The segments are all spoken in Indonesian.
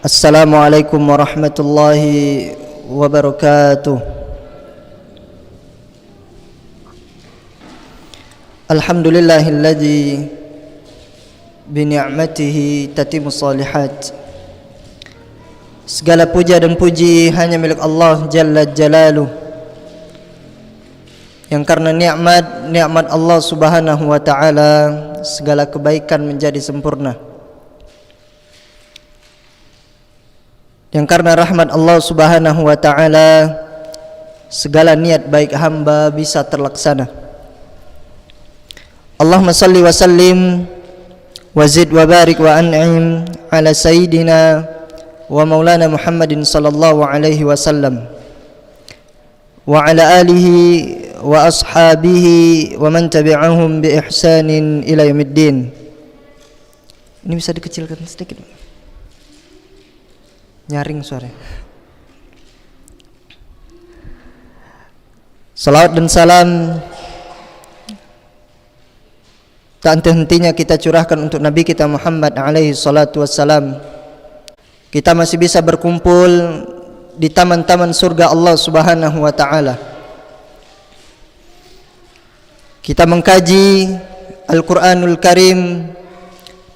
Assalamualaikum warahmatullahi wabarakatuh. Alhamdulillahilladzi bini'matihi tatimmus shalihat. Segala puja dan puji hanya milik Allah Jalla Jalaluh, yang karena nikmat Allah Subhanahu wa taala segala kebaikan menjadi sempurna. Yang karena rahmat Allah Subhanahu wa taala segala niat baik hamba bisa terlaksana. Allahumma salli wa sallim wa zid wa barik wa an'im ala sayyidina wa maulana Muhammadin sallallahu alaihi wasallam wa ala alihi wa ashabihi wa man tabi'ahum bi ihsanin ila yaumiddin. Ini bisa dikecilkan sedikit, nyaring suaranya. Salawat dan salam tak henti-hentinya kita curahkan untuk Nabi kita Muhammad alaihi salatu wassalam. Kita masih bisa berkumpul di taman-taman surga Allah Subhanahu wa taala. Kita mengkaji Al-Qur'anul Karim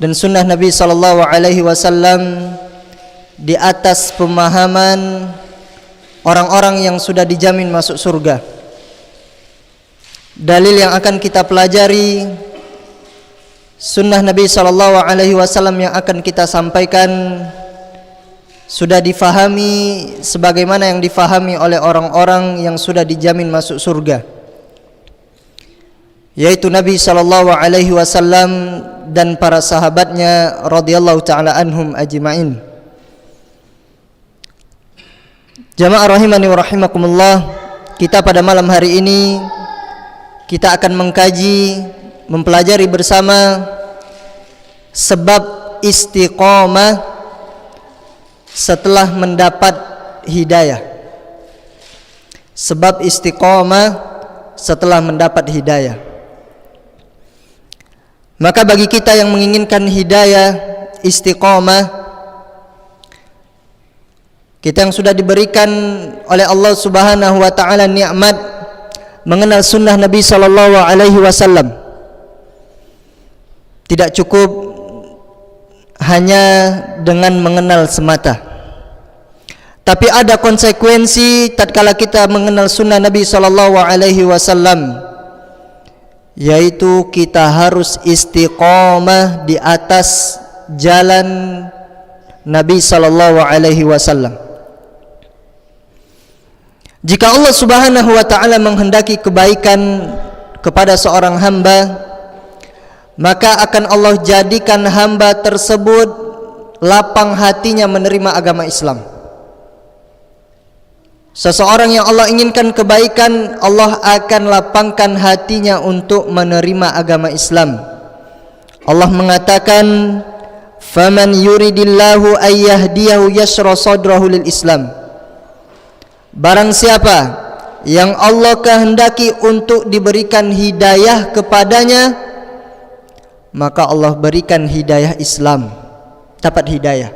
dan sunnah Nabi sallallahu alaihi wasallam di atas pemahaman orang-orang yang sudah dijamin masuk surga. Dalil yang akan kita pelajari, sunnah Nabi sallallahu alaihi wasallam yang akan kita sampaikan sudah difahami sebagaimana yang difahami oleh orang-orang yang sudah dijamin masuk surga, yaitu Nabi sallallahu alaihi wasallam dan para sahabatnya radhiyallahu taala anhum ajma'in. Jamaah rahimani wa rahimakumullah, kita pada malam hari ini kita akan mengkaji, mempelajari bersama sebab istiqamah setelah mendapat hidayah. Sebab istiqamah setelah mendapat hidayah. Maka bagi kita yang menginginkan hidayah, istiqamah, kita yang sudah diberikan oleh Allah Subhanahu wa taala nikmat mengenal sunnah Nabi sallallahu alaihi wasallam, tidak cukup hanya dengan mengenal semata, tapi ada konsekuensi tatkala kita mengenal sunnah Nabi sallallahu alaihi wasallam, yaitu kita harus istiqamah di atas jalan Nabi sallallahu alaihi wasallam. Jika Allah Subhanahu wa taala menghendaki kebaikan kepada seorang hamba, maka akan Allah jadikan hamba tersebut lapang hatinya menerima agama Islam. Seseorang yang Allah inginkan kebaikan, Allah akan lapangkan hatinya untuk menerima agama Islam. Allah mengatakan, "Faman yuridillahu ayyahdiyahu yashrah sadrahu lil Islam." Barang siapa yang Allah kehendaki untuk diberikan hidayah kepadanya, maka Allah berikan hidayah Islam, dapat hidayah.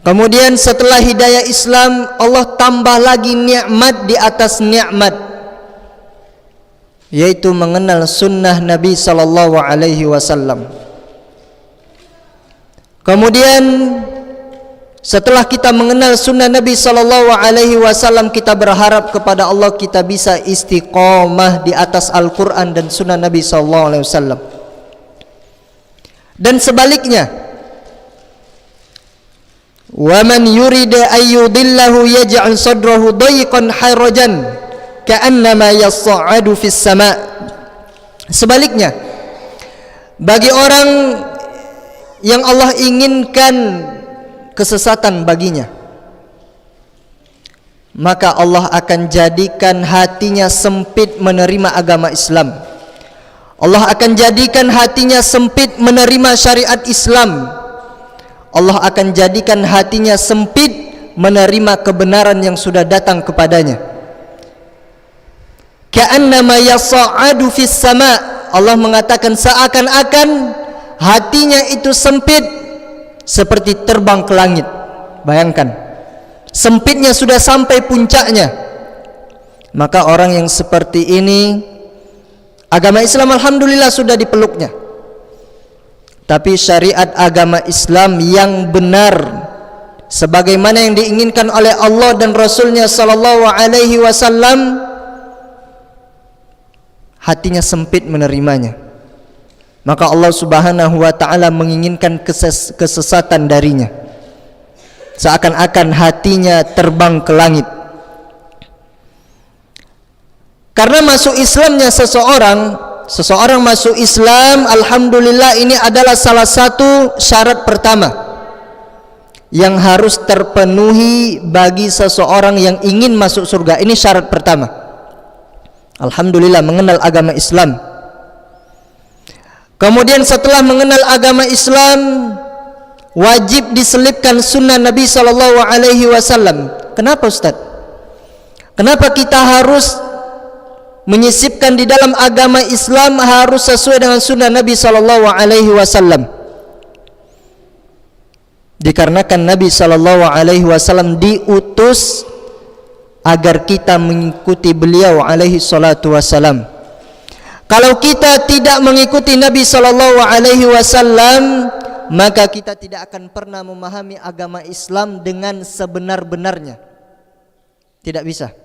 Kemudian setelah hidayah Islam, Allah tambah lagi nikmat di atas nikmat, yaitu mengenal sunnah Nabi sallallahu alaihi wasallam. Kemudian setelah kita mengenal sunnah Nabi sallallahu alaihi wasallam, kita berharap kepada Allah kita bisa istiqamah di atas Al-Qur'an dan sunnah Nabi sallallahu alaihi wasallam. Dan sebaliknya, wa man yurida ayyudillahu yaj'al sadrahu dayiqan harajan ka'annama yas'adu fis sama'. Sebaliknya, bagi orang yang Allah inginkan kesesatan baginya, maka Allah akan jadikan hatinya sempit menerima agama Islam. Allah akan jadikan hatinya sempit menerima syariat Islam. Allah akan jadikan hatinya sempit menerima kebenaran yang sudah datang kepadanya. Ka'annama yas'adu fis sama'. Allah mengatakan seakan-akan hatinya itu sempit seperti terbang ke langit. Bayangkan, sempitnya sudah sampai puncaknya. Maka orang yang seperti ini, agama Islam alhamdulillah sudah dipeluknya. Tapi syariat agama Islam yang benar, sebagaimana yang diinginkan oleh Allah dan Rasulnya sallallahu alaihi wasallam, hatinya sempit menerimanya. Maka Allah subhanahu wa ta'ala menginginkan kesesatan darinya, seakan-akan hatinya terbang ke langit. Karena masuk Islamnya seseorang masuk Islam, alhamdulillah, ini adalah salah satu syarat pertama yang harus terpenuhi bagi seseorang yang ingin masuk surga. Ini syarat pertama. Alhamdulillah, mengenal agama Islam. Kemudian setelah mengenal agama Islam, wajib diselipkan sunnah Nabi sallallahu alaihi wasallam. Kenapa Ustaz? Kenapa kita harus menyisipkan di dalam agama Islam harus sesuai dengan sunnah Nabi sallallahu alaihi wasallam? Dikarenakan Nabi sallallahu alaihi wasallam diutus agar kita mengikuti beliau alaihi salatu wasallam. Kalau kita tidak mengikuti Nabi sallallahu alaihi wasallam, maka kita tidak akan pernah memahami agama Islam dengan sebenar-benarnya. Tidak bisa.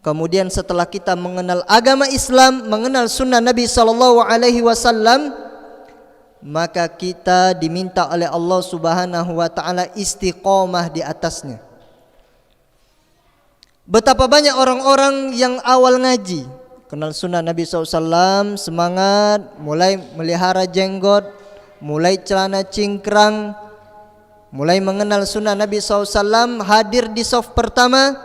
Kemudian setelah kita mengenal agama Islam, mengenal sunnah Nabi sallallahu alaihi wasallam, maka kita diminta oleh Allah subhanahu wa ta'ala istiqomah di atasnya. Betapa banyak orang-orang yang awal ngaji, kenal sunnah Nabi SAW, semangat, mulai melihara jenggot, mulai celana cingkrang, mulai mengenal sunnah Nabi SAW, hadir di saf pertama,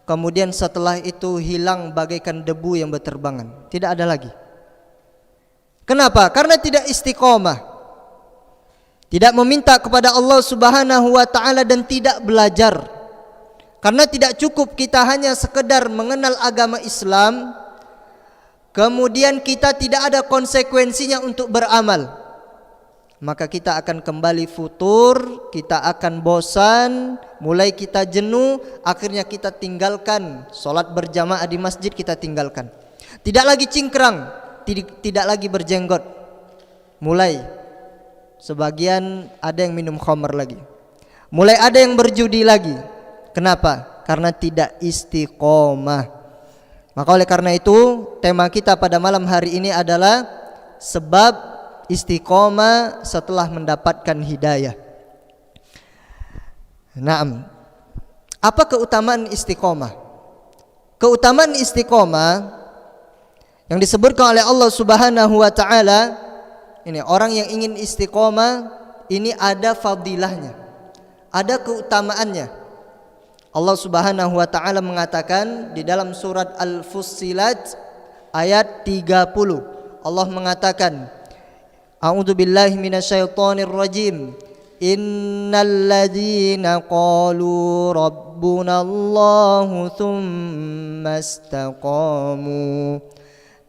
kemudian setelah itu hilang bagaikan debu yang berterbangan, tidak ada lagi. Kenapa? Karena tidak istiqomah, tidak meminta kepada Allah Subhanahu wa ta'ala, dan tidak belajar. Karena tidak cukup kita hanya sekedar mengenal agama Islam, kemudian kita tidak ada konsekuensinya untuk beramal, maka kita akan kembali futur, kita akan bosan, mulai kita jenuh, akhirnya kita tinggalkan sholat berjamaah di masjid, kita tinggalkan. Tidak lagi cingkrang, tidak lagi berjenggot, mulai sebagian ada yang minum khamar lagi, mulai ada yang berjudi lagi. Kenapa? Karena tidak istiqomah. Maka oleh karena itu, tema kita pada malam hari ini adalah sebab istiqomah setelah mendapatkan hidayah. Naam. Apa keutamaan istiqomah? Keutamaan istiqomah yang disebutkan oleh Allah Subhanahu wa ta'ala, ini orang yang ingin istiqomah ini ada fadilahnya, ada keutamaannya. Allah Subhanahu wa ta'ala mengatakan di dalam surat Al-Fussilat ayat 30, Allah mengatakan, A'udzu billahi minasyaitonir rajim. Innal ladzina qalu rabbunallahu tsumma istaqamu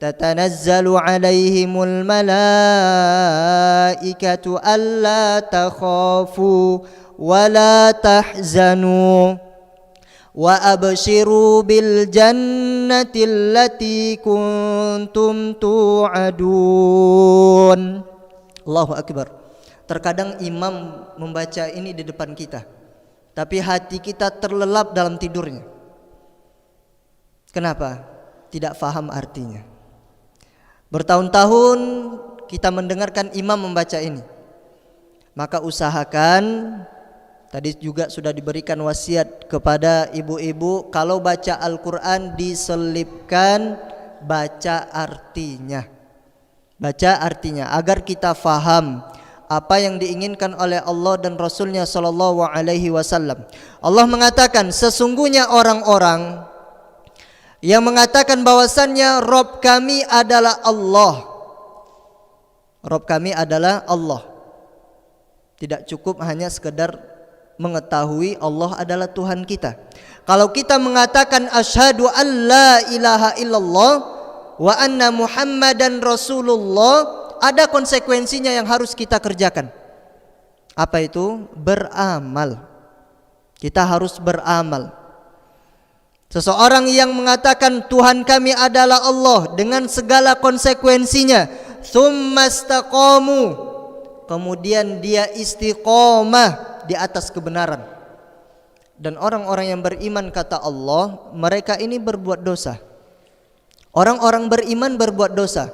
tatanazzalu 'alaihimul malaikatu alla takhafu wa la tahzanu wa abshiru bil jannati allati kuntum tu'adun. Allahu akbar. Terkadang imam membaca ini di depan kita, tapi hati kita terlelap dalam tidurnya. Kenapa? Tidak faham artinya. Bertahun-tahun kita mendengarkan imam membaca ini, maka usahakan. Tadi juga sudah diberikan wasiat kepada ibu-ibu, kalau baca Al-Quran diselipkan baca artinya. Baca artinya agar kita faham apa yang diinginkan oleh Allah dan Rasulnya sallallahu alaihi wasallam. Allah mengatakan, sesungguhnya orang-orang yang mengatakan bahwasannya Rabb kami adalah Allah. Rabb kami adalah Allah. Tidak cukup hanya sekedar mengetahui Allah adalah Tuhan kita. Kalau kita mengatakan asyhadu an la ilaha illallah wa anna Muhammadan Rasulullah, ada konsekuensinya yang harus kita kerjakan. Apa itu? Beramal. Kita harus beramal. Seseorang yang mengatakan Tuhan kami adalah Allah dengan segala konsekuensinya, tsumastaqamu, kemudian dia istiqomah di atas kebenaran. Dan orang-orang yang beriman kata Allah, mereka ini berbuat dosa. Orang-orang beriman berbuat dosa.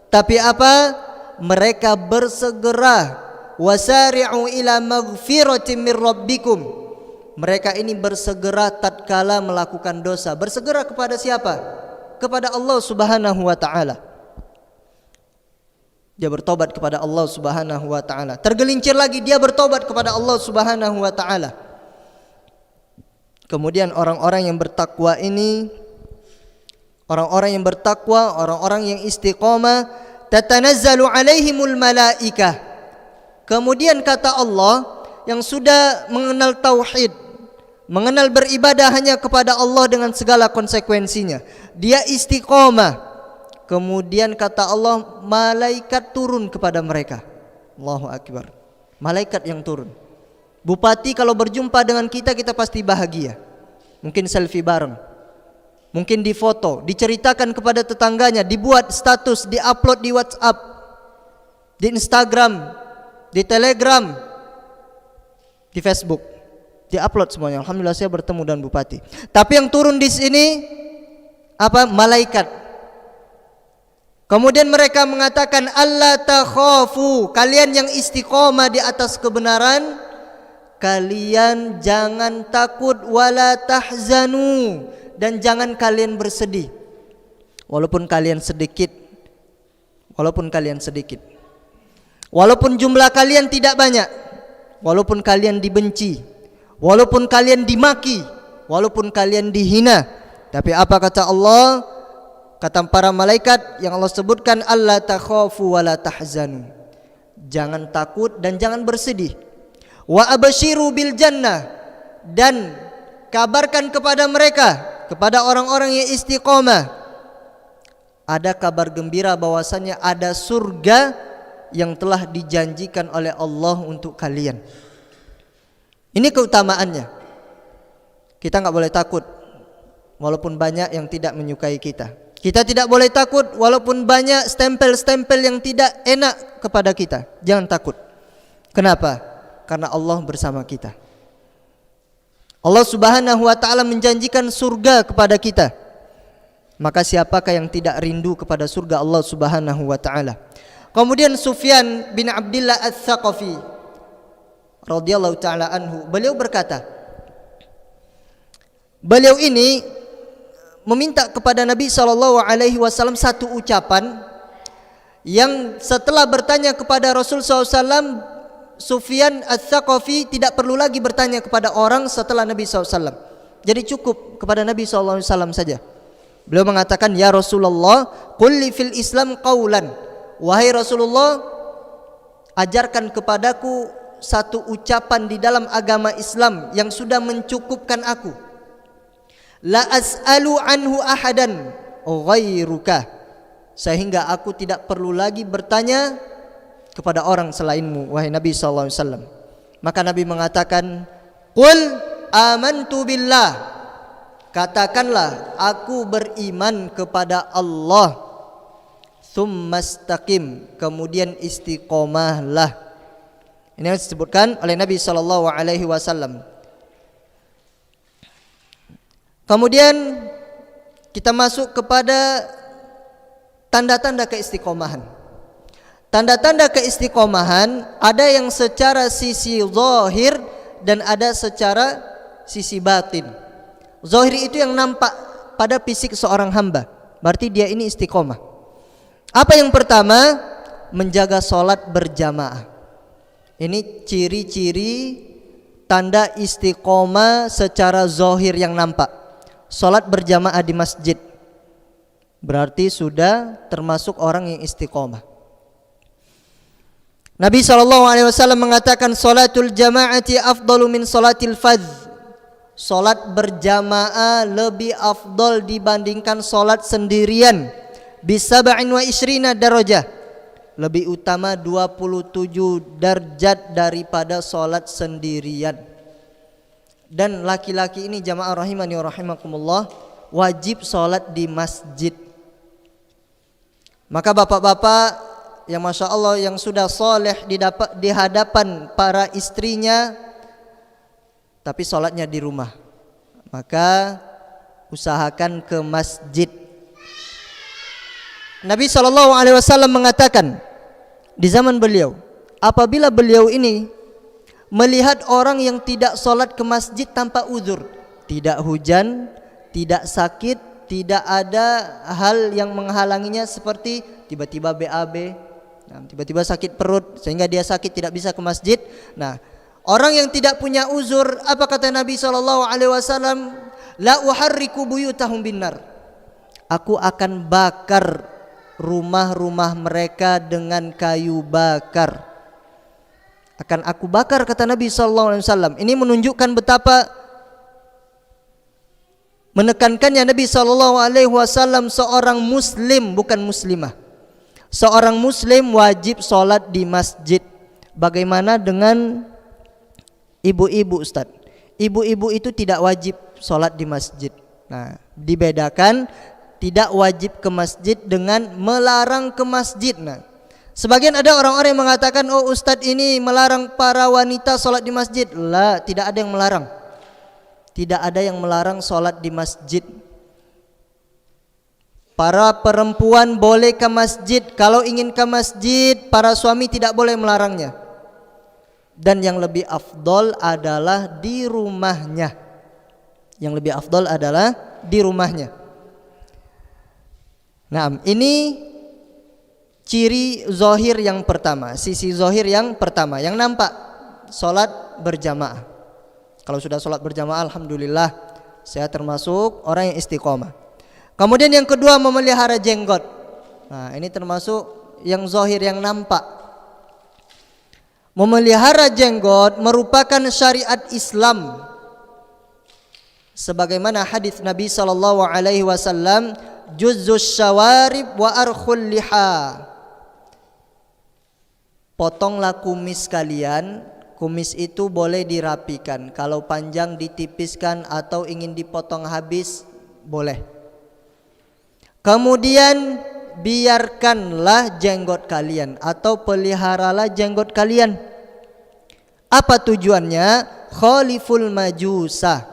Tapi apa? Mereka bersegera, wasari'u ila maghfiratin min rabbikum. Mereka ini bersegera tatkala melakukan dosa. Bersegera kepada siapa? Kepada Allah Subhanahu wa taala. Dia bertobat kepada Allah Subhanahu wa taala. Tergelincir lagi dia bertobat kepada Allah Subhanahu wa taala. Kemudian orang-orang yang bertakwa ini, orang-orang yang bertakwa, orang-orang yang istiqamah, tatanazzalu alaihimul malaikah. Kemudian kata Allah, yang sudah mengenal tauhid, mengenal beribadah hanya kepada Allah dengan segala konsekuensinya, dia istiqamah. Kemudian kata Allah, malaikat turun kepada mereka. Allahu Akbar. Malaikat yang turun. Bupati kalau berjumpa dengan kita, kita pasti bahagia. Mungkin selfie bareng, mungkin difoto, diceritakan kepada tetangganya, dibuat status, diupload di WhatsApp, di Instagram, di Telegram, di Facebook, diupload semuanya. Alhamdulillah saya bertemu dengan bupati. Tapi yang turun di sini apa? Malaikat. Kemudian mereka mengatakan, Allah takhafu, kalian yang istiqomah di atas kebenaran, kalian jangan takut, wala tahzanu, dan jangan kalian bersedih. Walaupun kalian sedikit, walaupun jumlah kalian tidak banyak, walaupun kalian dibenci, walaupun kalian dimaki, walaupun kalian dihina, tapi apa kata Allah? Kata para malaikat yang Allah sebutkan, Allah takhafu wala tahzanu, jangan takut dan jangan bersedih. Wa abashiru bil jannah, dan kabarkan kepada mereka, kepada orang-orang yang istiqomah, ada kabar gembira bahwasanya ada surga yang telah dijanjikan oleh Allah untuk kalian. Ini keutamaannya. Kita enggak boleh takut walaupun banyak yang tidak menyukai kita. Kita tidak boleh takut walaupun banyak stempel-stempel yang tidak enak kepada kita. Jangan takut. Kenapa? Karena Allah bersama kita. Allah Subhanahu wa taala menjanjikan surga kepada kita. Maka siapakah yang tidak rindu kepada surga Allah Subhanahu wa taala? Kemudian Sufyan bin Abdullah Ats-Tsaqafi radhiyallahu taala anhu, beliau berkata, beliau ini meminta kepada Nabi SAW satu ucapan yang setelah bertanya kepada Rasul SAW, Sufyan Ats-Tsaqafi tidak perlu lagi bertanya kepada orang setelah Nabi SAW. Jadi cukup kepada Nabi SAW saja. Beliau mengatakan, ya Rasulullah, qul li fil Islam qaulan. Wahai Rasulullah, ajarkan kepadaku satu ucapan di dalam agama Islam yang sudah mencukupkan aku. La as'alu anhu ahadan ghairuka, sehingga aku tidak perlu lagi bertanya kepada orang selainmu, wahai Nabi sallallahu alaihi wasallam. Maka Nabi mengatakan, qul amantu billah, katakanlah aku beriman kepada Allah, tsumastaqim, kemudian istiqomahlah. Ini yang disebutkan oleh Nabi sallallahu alaihi wasallam. Kemudian kita masuk kepada tanda-tanda keistiqomahan. Tanda-tanda keistiqomahan ada yang secara sisi zahir dan ada secara sisi batin. Zahir itu yang nampak pada fisik seorang hamba, berarti dia ini istiqomah. Apa yang pertama? Menjaga sholat berjamaah. Ini ciri-ciri tanda istiqomah secara zahir yang nampak. Salat berjamaah di masjid berarti sudah termasuk orang yang istiqomah. Nabi SAW mengatakan, salatul jamaati afdalu min salatil fadh. Salat berjamaah lebih afdal dibandingkan salat sendirian. Bi 27 darajah, lebih utama 27 derajat daripada sholat sendirian. Dan laki-laki ini jamaah rahimani wa rahimakumullah wajib sholat di masjid. Maka bapak-bapak yang masya Allah yang sudah soleh di hadapan para istrinya, tapi sholatnya di rumah, maka usahakan ke masjid. Nabi SAW mengatakan di zaman beliau, apabila beliau ini melihat orang yang tidak sholat ke masjid tanpa uzur, tidak hujan, tidak sakit, tidak ada hal yang menghalanginya seperti tiba-tiba BAB, tiba-tiba sakit perut sehingga dia sakit tidak bisa ke masjid. Nah, orang yang tidak punya uzur, apa kata Nabi SAW? La uharriku buyutahum binnar. Aku akan bakar rumah-rumah mereka dengan kayu bakar. Akan aku bakar, kata Nabi SAW. Ini menunjukkan betapa menekankannya Nabi SAW seorang muslim, bukan muslimah. Seorang muslim wajib sholat di masjid. Bagaimana dengan ibu-ibu, Ustaz? Ibu-ibu itu tidak wajib sholat di masjid. Nah, dibedakan tidak wajib ke masjid dengan melarang ke masjid. Nah, sebagian ada orang-orang yang mengatakan, oh Ustadz ini melarang para wanita sholat di masjid. Lah, tidak ada yang melarang. Tidak ada yang melarang sholat di masjid. Para perempuan boleh ke masjid. Kalau ingin ke masjid, para suami tidak boleh melarangnya. Dan yang lebih afdol adalah di rumahnya. Yang lebih afdol adalah di rumahnya. Nah, ini ciri zahir yang pertama, sisi zahir yang pertama, yang nampak, sholat berjamaah. Kalau sudah sholat berjamaah, alhamdulillah, saya termasuk orang yang istiqomah. Kemudian yang kedua, memelihara jenggot. Nah, ini termasuk yang zahir yang nampak. Memelihara jenggot merupakan syariat Islam. Sebagaimana hadis Nabi SAW, juzzus syawarib wa arkhul liha. Potonglah kumis kalian. Kumis itu boleh dirapikan. Kalau panjang ditipiskan atau ingin dipotong habis, boleh. Kemudian biarkanlah jenggot kalian atau peliharalah jenggot kalian. Apa tujuannya? Khaliful majusah.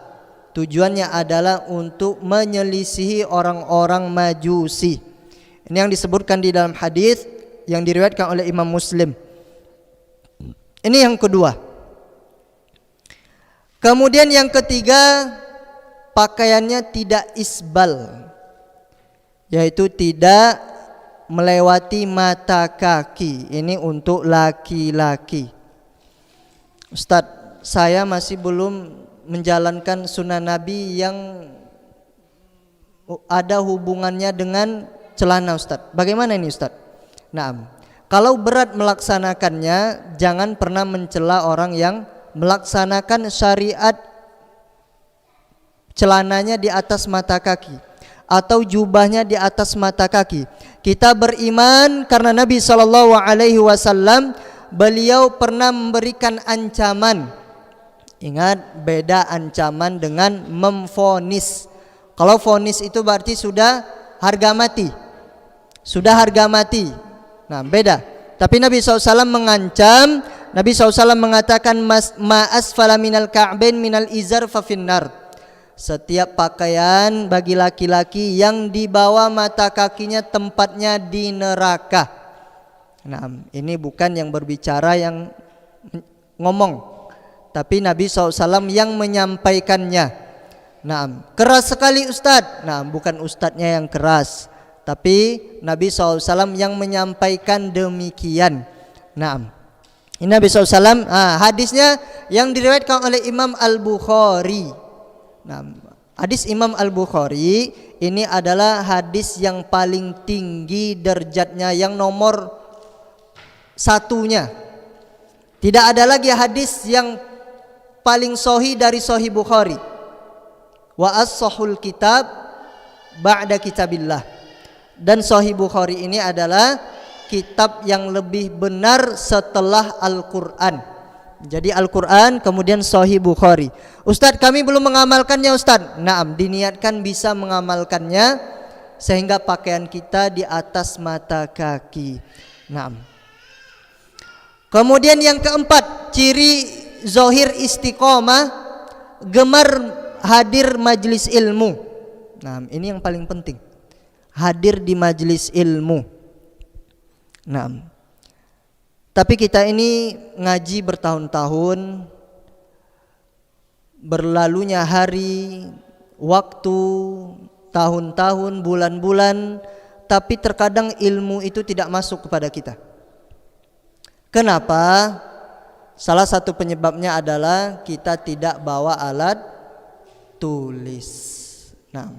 Tujuannya adalah untuk menyelisihi orang-orang Majusi. Ini yang disebutkan di dalam hadis yang diriwayatkan oleh Imam Muslim. Ini yang kedua. Kemudian yang ketiga, pakaiannya tidak isbal, yaitu tidak melewati mata kaki. Ini untuk laki-laki. Ustadz, saya masih belum menjalankan sunnah Nabi yang ada hubungannya dengan celana, Ustadz. Bagaimana ini, Ustadz? Nah, kalau berat melaksanakannya, jangan pernah mencela orang yang melaksanakan syariat celananya di atas mata kaki atau jubahnya di atas mata kaki. Kita beriman karena Nabi SAW beliau pernah memberikan ancaman. Ingat, beda ancaman dengan memvonis. Kalau vonis itu berarti sudah harga mati. Sudah harga mati. Nah, beda. Tapi Nabi SAW mengancam. Nabi SAW mengatakan, ma'asfala minal ka'bain minal izar fa finnar. Setiap pakaian bagi laki-laki yang di bawah mata kakinya tempatnya di neraka. Nah, ini bukan yang berbicara yang ngomong, tapi Nabi SAW yang menyampaikannya. Nah, keras sekali Ustadz. Nah, bukan Ustadznya yang keras, tapi Nabi SAW yang menyampaikan demikian. Nah, ini Nabi SAW. Hadisnya yang diriwayatkan oleh Imam Al-Bukhari. Nah, hadis Imam Al-Bukhari ini adalah hadis yang paling tinggi derajatnya, yang nomor satunya. Tidak ada lagi hadis yang paling sahih dari Sahih Bukhari. Wa as-sahul kitab ba'da kitabillah. Dan Sahih Bukhari ini adalah kitab yang lebih benar setelah Al-Quran. Jadi Al-Quran kemudian Sahih Bukhari. Ustadz, kami belum mengamalkannya Ustadz. Naam, diniatkan bisa mengamalkannya sehingga pakaian kita di atas mata kaki. Naam. Kemudian yang keempat, ciri zahir istiqomah, gemar hadir majlis ilmu. Nah, ini yang paling penting. Hadir di majlis ilmu. Nah, tapi kita ini ngaji bertahun-tahun, berlalunya hari, waktu, tahun-tahun, bulan-bulan, tapi terkadang ilmu itu tidak masuk kepada kita. Kenapa? Salah satu penyebabnya adalah kita tidak bawa alat tulis. Nah,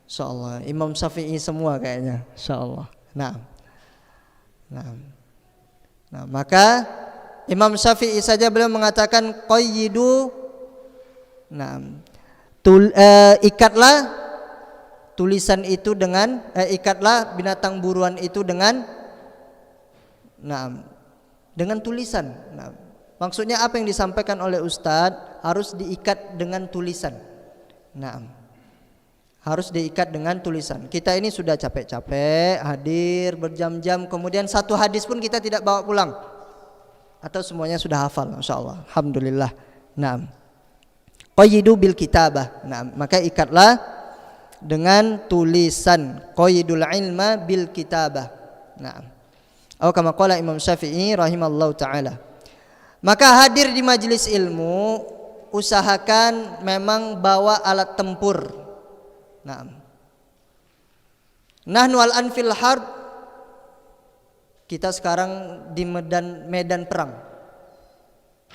insyaallah Imam Syafi'i semua kayaknya, insyaallah. Nah, maka Imam Syafi'i saja beliau mengatakan qayyidu, ikatlah tulisan itu dengan ikatlah binatang buruan itu dengan tulisan. Maksudnya apa yang disampaikan oleh Ustadz harus diikat dengan tulisan. Harus diikat dengan tulisan. Kita ini sudah capek-capek hadir berjam-jam, kemudian satu hadis pun kita tidak bawa pulang, atau semuanya sudah hafal, insyaallah, alhamdulillah. Qayyidu bil kitabah. Maka ikatlah dengan tulisan. Qayyidul ilma bil kitabah. Atau kama qala Imam Syafi'i rahimallahu taala. Maka hadir di majelis ilmu, usahakan memang bawa alat tempur. Nahnu al-an fil harb. Kita sekarang di medan perang.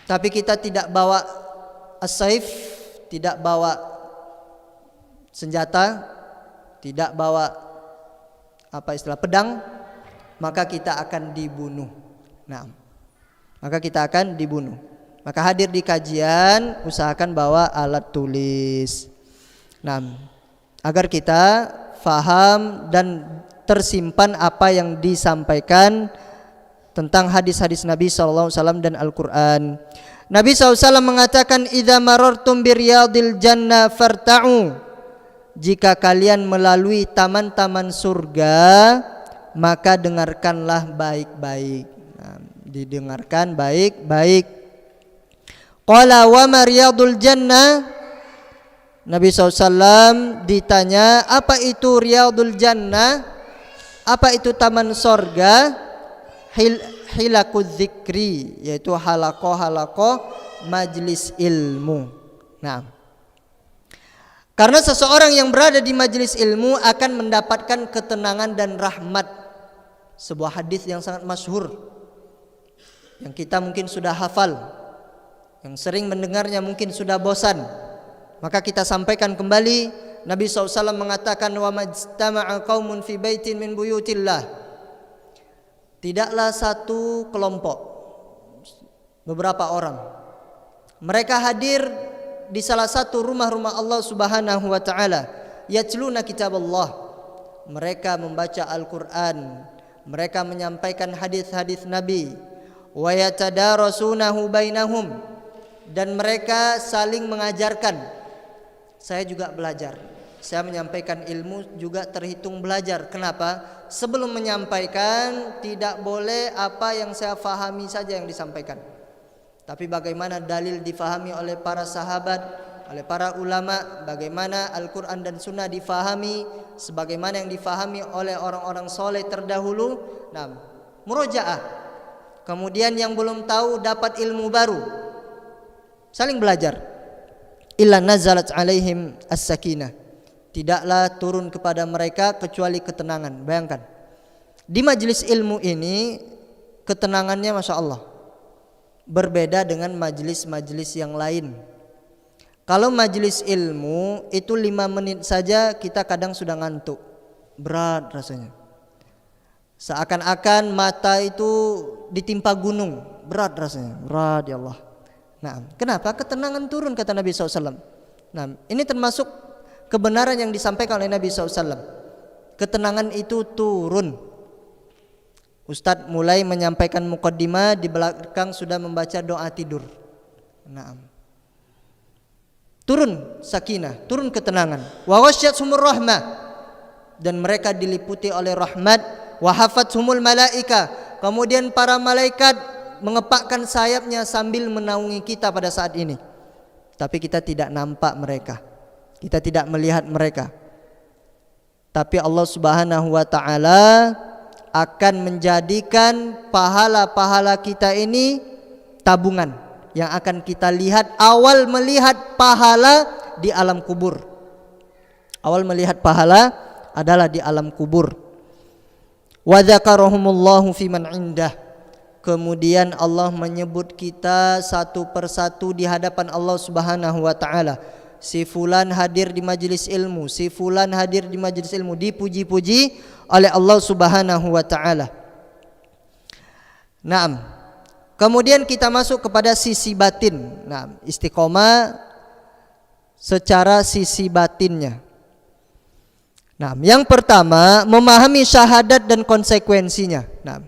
Tapi kita tidak bawa as-saif, tidak bawa senjata, tidak bawa pedang, maka kita akan dibunuh. Maka kita akan dibunuh. Maka hadir di kajian, usahakan bawa alat tulis. Agar kita faham dan tersimpan apa yang disampaikan tentang hadis-hadis Nabi SAW dan Al-Quran. Nabi SAW mengatakan, idza marartum biriyadil jannah farta'u. Jika kalian melalui taman-taman surga, maka dengarkanlah baik-baik. Didengarkan baik-baik. Qala wa ma riyadul jannah. Nabi SAW ditanya, apa itu riyadul jannah? Apa itu taman sorga? Hilakul zikri, yaitu halaqah majlis ilmu. Karena seseorang yang berada di majlis ilmu akan mendapatkan ketenangan dan rahmat. Sebuah hadis yang sangat masyhur, yang kita mungkin sudah hafal, yang sering mendengarnya mungkin sudah bosan. Maka kita sampaikan kembali. Nabi SAW mengatakan, wa majtama'a qaumun fi baitin min buyutillah. Tidaklah satu kelompok, beberapa orang, mereka hadir di salah satu rumah-rumah Allah Subhanahu wa taala, yatluna kitaballah. Mereka membaca Al-Qur'an, mereka menyampaikan hadis-hadis Nabi, wa yatadarasunahu bainahum, dan mereka saling mengajarkan. Saya juga belajar. Saya menyampaikan ilmu juga terhitung belajar. Kenapa? Sebelum menyampaikan tidak boleh apa yang saya fahami saja yang disampaikan, tapi bagaimana dalil difahami oleh para sahabat, oleh para ulama, bagaimana Al-Quran dan Sunnah difahami sebagaimana yang difahami oleh orang-orang soleh terdahulu. Murojaah. Kemudian yang belum tahu dapat ilmu baru, saling belajar. Illa nazalat alaihim as-sakinah. Tidaklah turun kepada mereka kecuali ketenangan. Bayangkan, di majelis ilmu ini ketenangannya Masya Allah berbeda dengan majelis-majelis yang lain. Kalau majelis ilmu itu 5 menit saja kita kadang sudah ngantuk, berat rasanya, seakan-akan mata itu ditimpa gunung, berat rasanya, berat ya Allah. Kenapa? Ketenangan turun, kata Nabi SAW. Ini termasuk kebenaran yang disampaikan oleh Nabi SAW. Ketenangan itu turun. Ustadz mulai menyampaikan muqaddimah, di belakang sudah membaca doa tidur. Naam. Turun sakinah, turun ketenangan. Wa ghasyyathumur rahmah, dan mereka diliputi oleh rahmat. Wa hafathumul malaika, kemudian para malaikat mengepakkan sayapnya sambil menaungi kita pada saat ini. Tapi kita tidak nampak mereka, kita tidak melihat mereka. Tapi Allah Subhanahu wa taala akan menjadikan pahala-pahala kita ini tabungan yang akan kita lihat. Awal melihat pahala di alam kubur. Awal melihat pahala adalah di alam kubur. Wa dzakarahumullahu fiman indah. Kemudian Allah menyebut kita satu persatu di hadapan Allah Subhanahu wa taala. Si fulan hadir di majelis ilmu, si fulan hadir di majelis ilmu, dipuji-puji oleh Allah Subhanahu wa taala. Naam. Kemudian kita masuk kepada sisi batin. Naam, istiqomah secara sisi batinnya. Naam, yang pertama memahami syahadat dan konsekuensinya. Naam.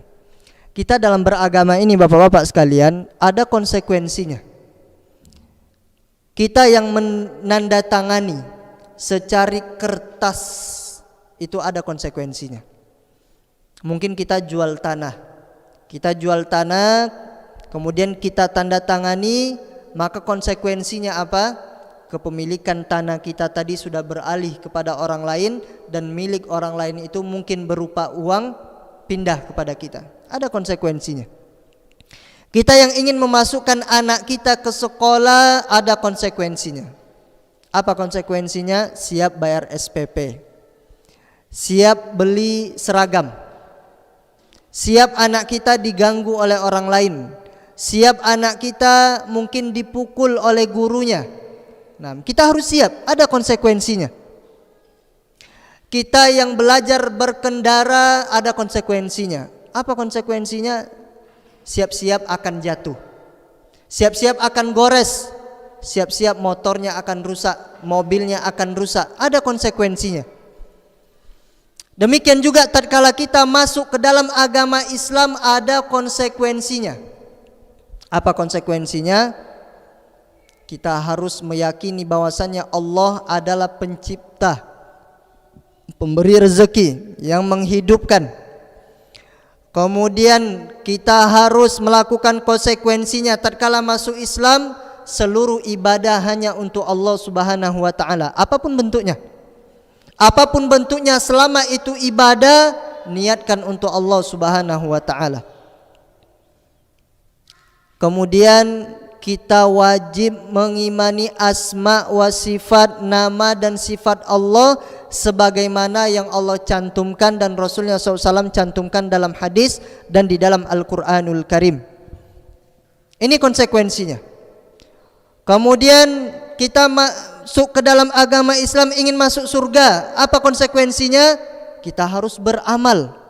Kita dalam beragama ini Bapak-bapak sekalian ada konsekuensinya. Kita yang menandatangani secari kertas itu ada konsekuensinya. Mungkin kita jual tanah. Kita jual tanah, kemudian kita tanda tangani, maka konsekuensinya apa? Kepemilikan tanah kita tadi sudah beralih kepada orang lain, dan milik orang lain itu mungkin berupa uang pindah kepada kita. Ada konsekuensinya. Kita yang ingin memasukkan anak kita ke sekolah, ada konsekuensinya. Apa konsekuensinya? Siap bayar SPP, siap beli seragam, siap anak kita diganggu oleh orang lain, siap anak kita mungkin dipukul oleh gurunya. Nah, kita harus siap, ada konsekuensinya. Kita yang belajar berkendara, ada konsekuensinya. Apa konsekuensinya? Siap-siap akan jatuh, siap-siap akan gores, siap-siap motornya akan rusak, mobilnya akan rusak. Ada konsekuensinya. Demikian juga tatkala kita masuk ke dalam agama Islam, ada konsekuensinya. Apa konsekuensinya? Kita harus meyakini bahwasannya Allah adalah pencipta, pemberi rezeki, yang menghidupkan. Kemudian kita harus melakukan konsekuensinya. Tatkala masuk Islam, seluruh ibadah hanya untuk Allah Subhanahu wa taala, apapun bentuknya. Apapun bentuknya, selama itu ibadah, niatkan untuk Allah Subhanahu wa taala. Kemudian kita wajib mengimani asma wa sifat, nama dan sifat Allah sebagaimana yang Allah cantumkan dan Rasulnya SAW cantumkan dalam hadis dan di dalam Al-Quranul Karim. Ini konsekuensinya. Kemudian kita masuk ke dalam agama Islam, ingin masuk surga. Apa konsekuensinya? Kita harus beramal.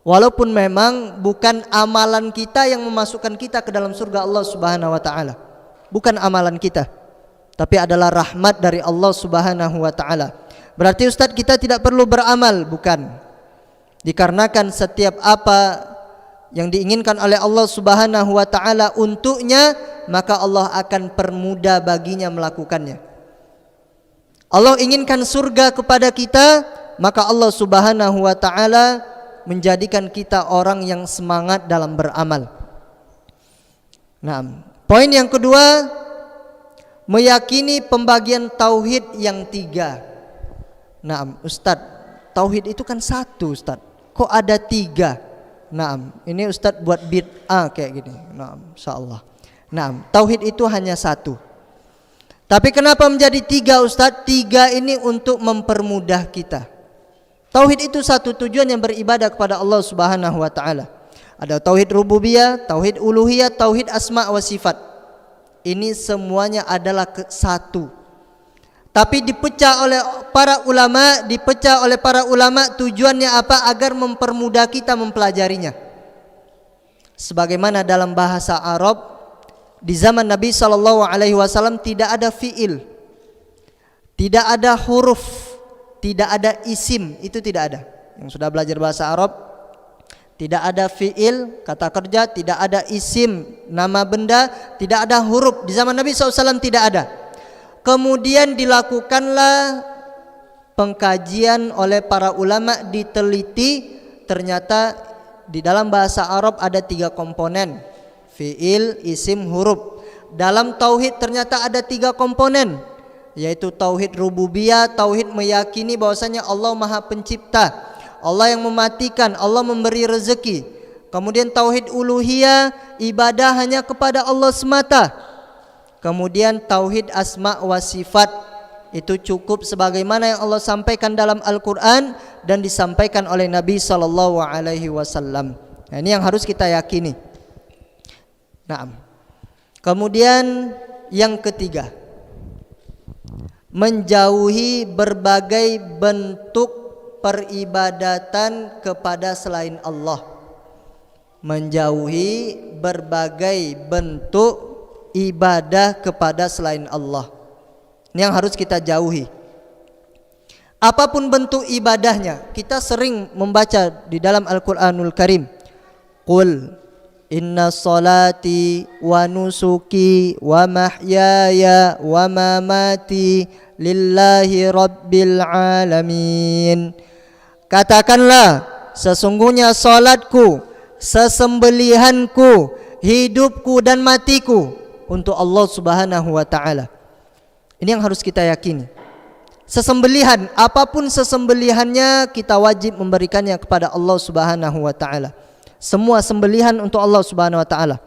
Walaupun memang bukan amalan kita yang memasukkan kita ke dalam surga Allah Subhanahu wa taala. Bukan amalan kita, tapi adalah rahmat dari Allah Subhanahu wa taala. Berarti Ustadz kita tidak perlu beramal, bukan. Dikarenakan setiap apa yang diinginkan oleh Allah Subhanahu wa taala untuknya, maka Allah akan permudah baginya melakukannya. Allah inginkan surga kepada kita, maka Allah Subhanahu wa taala menjadikan kita orang yang semangat dalam beramal. Nah, poin yang kedua, meyakini pembagian tauhid yang 3. Nah, Ustadz, tauhid itu kan satu, Ustadz. Kok ada 3? Nah, ini Ustadz buat bid'ah kayak gini. Nah, insyaallah. Nah, tauhid itu hanya satu. Tapi kenapa menjadi 3, Ustadz? 3 ini untuk mempermudah kita. Tauhid itu satu tujuan yang beribadah kepada Allah Subhanahu wa taala. Ada tauhid rububiyah, tauhid uluhiyah, tauhid asma wa sifat. Ini semuanya adalah satu. Tapi dipecah oleh para ulama, tujuannya apa? Agar mempermudah kita mempelajarinya. Sebagaimana dalam bahasa Arab di zaman Nabi SAW tidak ada fiil, tidak ada huruf, tidak ada isim, itu tidak ada. Yang sudah belajar bahasa Arab Tidak ada fi'il, kata kerja, tidak ada isim, nama benda, tidak ada huruf. Di zaman Nabi SAW tidak ada. Kemudian dilakukanlah pengkajian oleh para ulama, diteliti, ternyata di dalam bahasa Arab ada 3 komponen, fi'il, isim, huruf. Dalam tauhid ternyata ada 3 komponen, yaitu tauhid rububiyah, tauhid meyakini bahwasanya Allah Maha Pencipta, Allah yang mematikan, Allah memberi rezeki. Kemudian tauhid uluhiyah, ibadah hanya kepada Allah semata. Kemudian tauhid asma wa sifat, itu cukup sebagaimana yang Allah sampaikan dalam Al-Quran dan disampaikan oleh Nabi SAW. Nah, ini yang harus kita yakini. Nah, kemudian yang ketiga, menjauhi berbagai bentuk peribadatan kepada selain Allah. Menjauhi berbagai bentuk ibadah kepada selain Allah. Ini yang harus kita jauhi. Apapun bentuk ibadahnya, kita sering membaca di dalam Al-Quranul Karim, Qul inna salati wa nusuki wa mahyaya wa mamati lillahi rabbil alamin. Katakanlah, sesungguhnya salatku, sesembelihanku, hidupku dan matiku untuk Allah Subhanahu wa taala. Ini yang harus kita yakini. Sesembelihan, apapun sesembelihannya, kita wajib memberikannya kepada Allah Subhanahu wa taala. Semua sembelihan untuk Allah Subhanahu wa taala.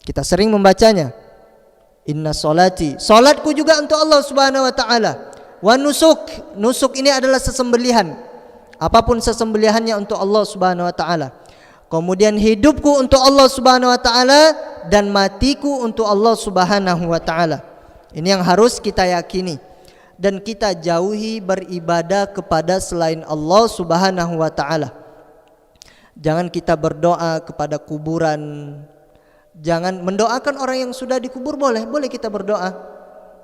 Kita sering membacanya. Inna salati, salatku juga untuk Allah Subhanahu wa taala. Wa nusuk, nusuk ini adalah sesembelihan. Apapun sesembelihannya untuk Allah Subhanahu wa taala. Kemudian hidupku untuk Allah Subhanahu wa taala dan matiku untuk Allah Subhanahu wa taala. Ini yang harus kita yakini. Dan kita jauhi beribadah kepada selain Allah Subhanahu wa taala. Jangan kita berdoa kepada kuburan. Jangan mendoakan orang yang sudah dikubur, boleh kita berdoa.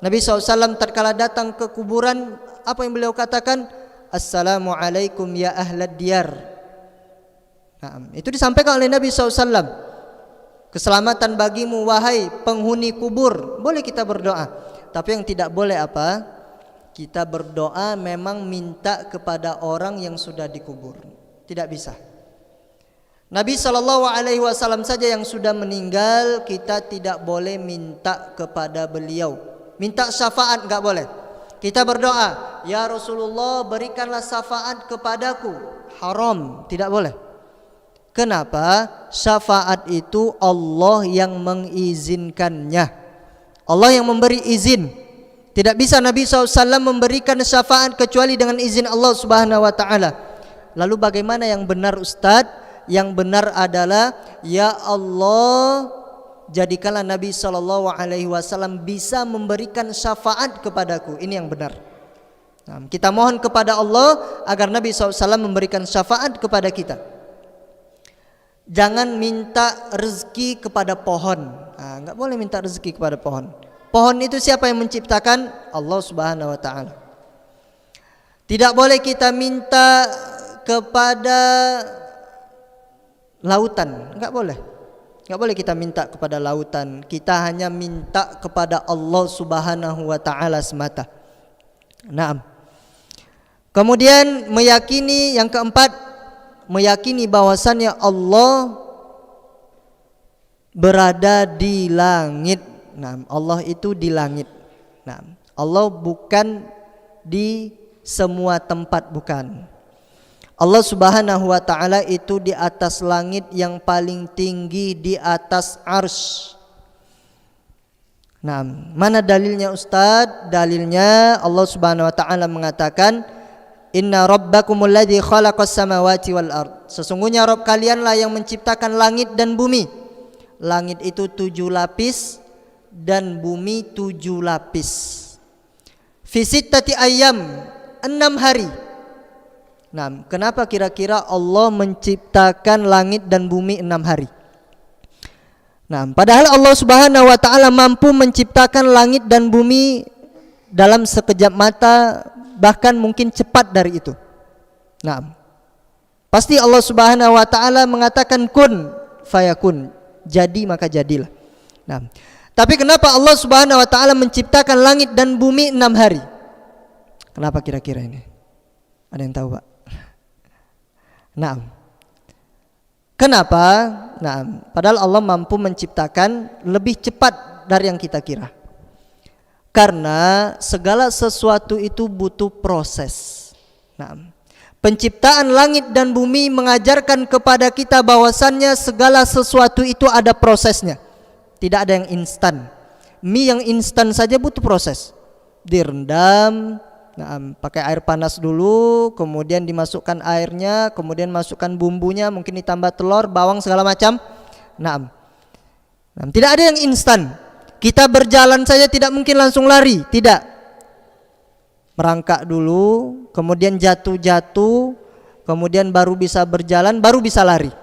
Nabi SAW tatkala datang ke kuburan, apa yang beliau katakan? Assalamualaikum ya ahlad diyar. Nah, itu disampaikan oleh Nabi SAW. Keselamatan bagimu wahai penghuni kubur. Boleh kita berdoa. Tapi yang tidak boleh apa? Kita berdoa memang minta kepada orang yang sudah dikubur. Tidak bisa. Nabi SAW saja yang sudah meninggal, kita tidak boleh minta kepada beliau. Minta syafaat enggak boleh. Kita berdoa, ya Rasulullah berikanlah syafaat kepadaku. Haram, tidak boleh. Kenapa? Syafaat itu Allah yang mengizinkannya. Allah yang memberi izin. Tidak bisa Nabi SAW memberikan syafaat kecuali dengan izin Allah Subhanahu wa taala. Lalu bagaimana yang benar, Ustadz? Yang benar adalah, ya Allah, jadikanlah Nabi SAW bisa memberikan syafaat kepadaku. Ini yang benar. Nah, kita mohon kepada Allah agar Nabi SAW memberikan syafaat kepada kita. Jangan minta rezeki kepada pohon. Nah, enggak boleh minta rezeki kepada pohon. Pohon itu siapa yang menciptakan? Allah Subhanahu wa taala. Tidak boleh kita minta kepada lautan, enggak boleh. Enggak boleh kita minta kepada lautan. Kita hanya minta kepada Allah Subhanahu wa taala semata. Naam. Kemudian meyakini, yang keempat, meyakini bahwasannya Allah berada di langit. Nah, Allah itu di langit. Nah, Allah bukan di semua tempat, bukan. Allah Subhanahu wa taala itu di atas langit yang paling tinggi, di atas arsy. Nah, mana dalilnya Ustaz? Dalilnya Allah Subhanahu wa taala mengatakan, Inna rabbakumul ladzi khalaqas samawati wal ard. Sesungguhnya Rabb kalianlah yang menciptakan langit dan bumi. Langit itu 7 lapis dan bumi 7 lapis. Fi sittati ayyam, 6 hari. Nah, kenapa kira-kira Allah menciptakan langit dan bumi 6 hari? Nah, padahal Allah Subhanahu wa taala mampu menciptakan langit dan bumi dalam sekejap mata, bahkan mungkin cepat dari itu. Nah, Pasti Allah Subhanahu wa taala mengatakan kun fayakun, jadi maka jadilah. Nah, tapi kenapa Allah Subhanahu wa taala menciptakan langit dan bumi 6 hari? Kenapa kira-kira ini? Ada yang tahu, Pak? Nah, kenapa? Nah, padahal Allah mampu menciptakan lebih cepat dari yang kita kira. Karena segala sesuatu itu butuh proses. Nah, penciptaan langit dan bumi mengajarkan kepada kita bahwasannya segala sesuatu itu ada prosesnya. Tidak ada yang instan. Mie yang instan saja butuh proses. Direndam, pakai air panas dulu, kemudian dimasukkan airnya, kemudian masukkan bumbunya, mungkin ditambah telur, bawang segala macam. Tidak ada yang instan. Kita berjalan saja tidak mungkin langsung lari, tidak. Merangkak dulu, kemudian jatuh-jatuh, kemudian baru bisa berjalan, baru bisa lari.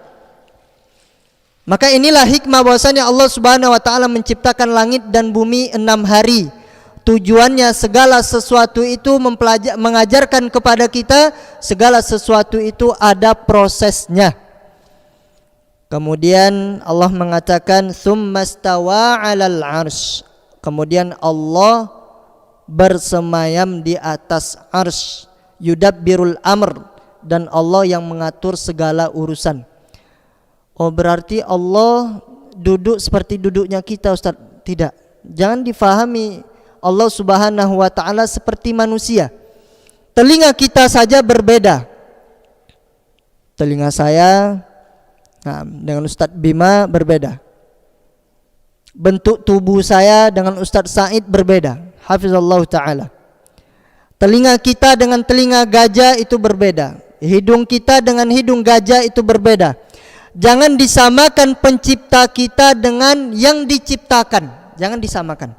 Maka inilah hikmah bahwasanya Allah Subhanahu wa taala menciptakan langit dan bumi 6 hari. Tujuannya segala sesuatu itu mengajarkan kepada kita segala sesuatu itu ada prosesnya. Kemudian Allah mengatakan tsummastawa 'alal 'arsy. Kemudian Allah bersemayam di atas arsy, yudabbirul amr, dan Allah yang mengatur segala urusan. Oh, berarti Allah duduk seperti duduknya kita, Ustaz? Tidak. Jangan difahami Allah Subhanahu wa taala seperti manusia. Telinga kita saja berbeda. Telinga saya dengan Ustaz Bima berbeda. Bentuk tubuh saya dengan Ustaz Said berbeda. Hafizallahu ta'ala. Telinga kita dengan telinga gajah itu berbeda. Hidung kita dengan hidung gajah itu berbeda. Jangan disamakan pencipta kita dengan yang diciptakan. Jangan disamakan.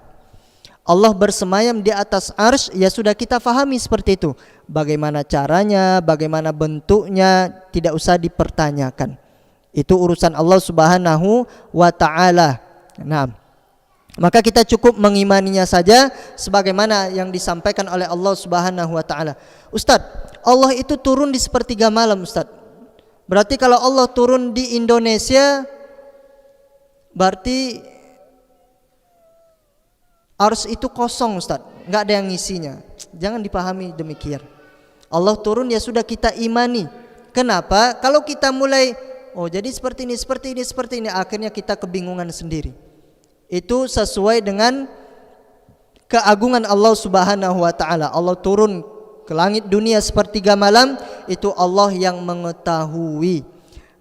Allah bersemayam di atas arsy, ya sudah kita fahami seperti itu. Bagaimana caranya, bagaimana bentuknya, tidak usah dipertanyakan. Itu urusan Allah Subhanahu wa ta'ala. Nah, maka kita cukup mengimaninya saja sebagaimana yang disampaikan oleh Allah Subhanahu wa taala. Ustaz, Allah itu turun di sepertiga malam, Ustaz. Berarti kalau Allah turun di Indonesia, berarti arsy itu kosong, Ustaz. Enggak ada yang ngisinya. Jangan dipahami demikian. Allah turun ya sudah kita imani. Kenapa? Kalau kita mulai jadi seperti ini, akhirnya kita kebingungan sendiri. Itu sesuai dengan keagungan Allah Subhanahu wa taala. Allah turun ke langit dunia sepertiga malam, itu Allah yang mengetahui.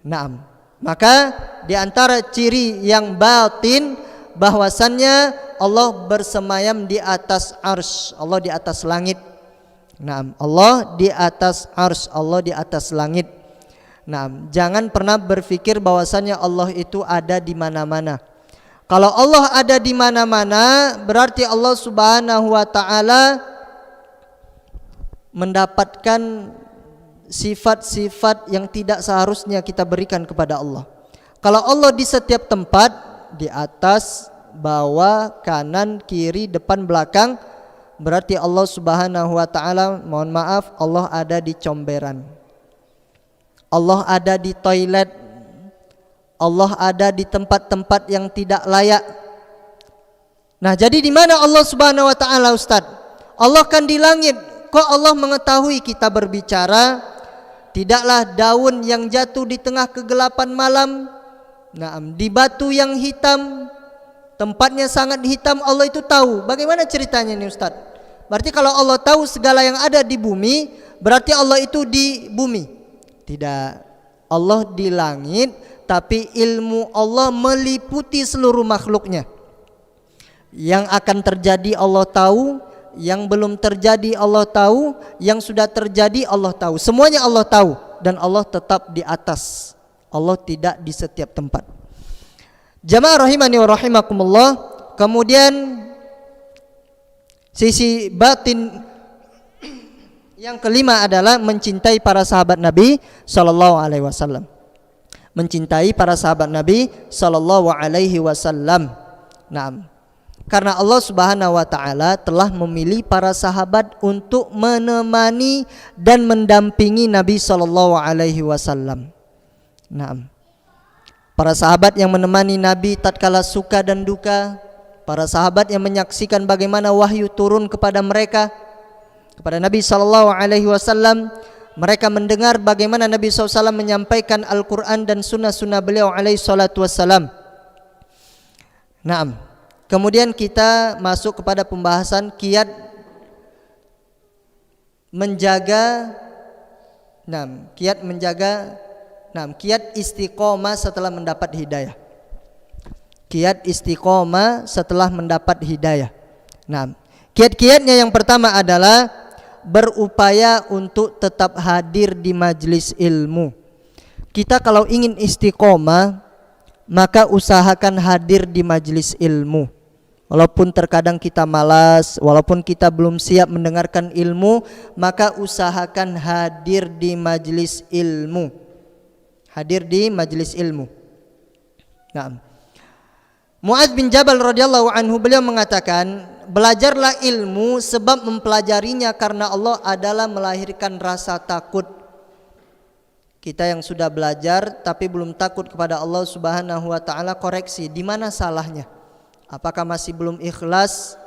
Naam. Maka di antara ciri yang batin bahwasannya Allah bersemayam di atas arsy, Allah di atas langit. Naam, Allah di atas arsy, Allah di atas langit. Naam, jangan pernah berpikir bahwasannya Allah itu ada di mana-mana. Kalau Allah ada di mana-mana, berarti Allah Subhanahu wa taala mendapatkan sifat-sifat yang tidak seharusnya kita berikan kepada Allah. Kalau Allah di setiap tempat, di atas, bawah, kanan, kiri, depan, belakang, berarti Allah Subhanahu wa taala, mohon maaf, Allah ada di comberan. Allah ada di toilet. Allah ada di tempat-tempat yang tidak layak. Nah, jadi di mana Allah Subhanahu wa taala, Ustaz? Allah kan di langit. Kok Allah mengetahui kita berbicara? Tidaklah daun yang jatuh di tengah kegelapan malam, di batu yang hitam, tempatnya sangat hitam, Allah itu tahu. Bagaimana ceritanya nih, Ustaz? Berarti kalau Allah tahu segala yang ada di bumi, berarti Allah itu di bumi? Tidak. Allah di langit, tapi ilmu Allah meliputi seluruh makhluknya. Yang akan terjadi Allah tahu, yang belum terjadi Allah tahu, yang sudah terjadi Allah tahu. Semuanya Allah tahu, dan Allah tetap di atas. Allah tidak di setiap tempat. Jamaah rahimani wa rahimakumullah. Kemudian sisi batin yang kelima adalah mencintai para sahabat Nabi sallallahu alaihi wasallam. Mencintai para sahabat Nabi sallallahu alaihi wasallam. Naam. Karena Allah Subhanahu wa taala telah memilih para sahabat untuk menemani dan mendampingi Nabi sallallahu alaihi wasallam. Naam. Para sahabat yang menemani Nabi tatkala suka dan duka, para sahabat yang menyaksikan bagaimana wahyu turun kepada mereka, kepada Nabi sallallahu alaihi wasallam, mereka mendengar bagaimana Nabi SAW menyampaikan Al-Quran dan sunnah-sunnah beliau alaihi salatu wassalam. Naam. Kemudian kita masuk kepada pembahasan kiat menjaga kiat istiqomah setelah mendapat hidayah. Kiat istiqomah setelah mendapat hidayah. Nah, kiat-kiatnya yang pertama adalah berupaya untuk tetap hadir di majelis ilmu. Kita kalau ingin istiqomah, maka usahakan hadir di majelis ilmu. Walaupun terkadang kita malas, walaupun kita belum siap mendengarkan ilmu, maka usahakan hadir di majelis ilmu. Hadir di majelis ilmu. Nah, Mu'adz bin Jabal radhiyallahu anhu beliau mengatakan, belajarlah ilmu sebab mempelajarinya karena Allah adalah melahirkan rasa takut. Kita yang sudah belajar tapi belum takut kepada Allah Subhanahu wa taala, koreksi di mana salahnya? Apakah masih belum ikhlas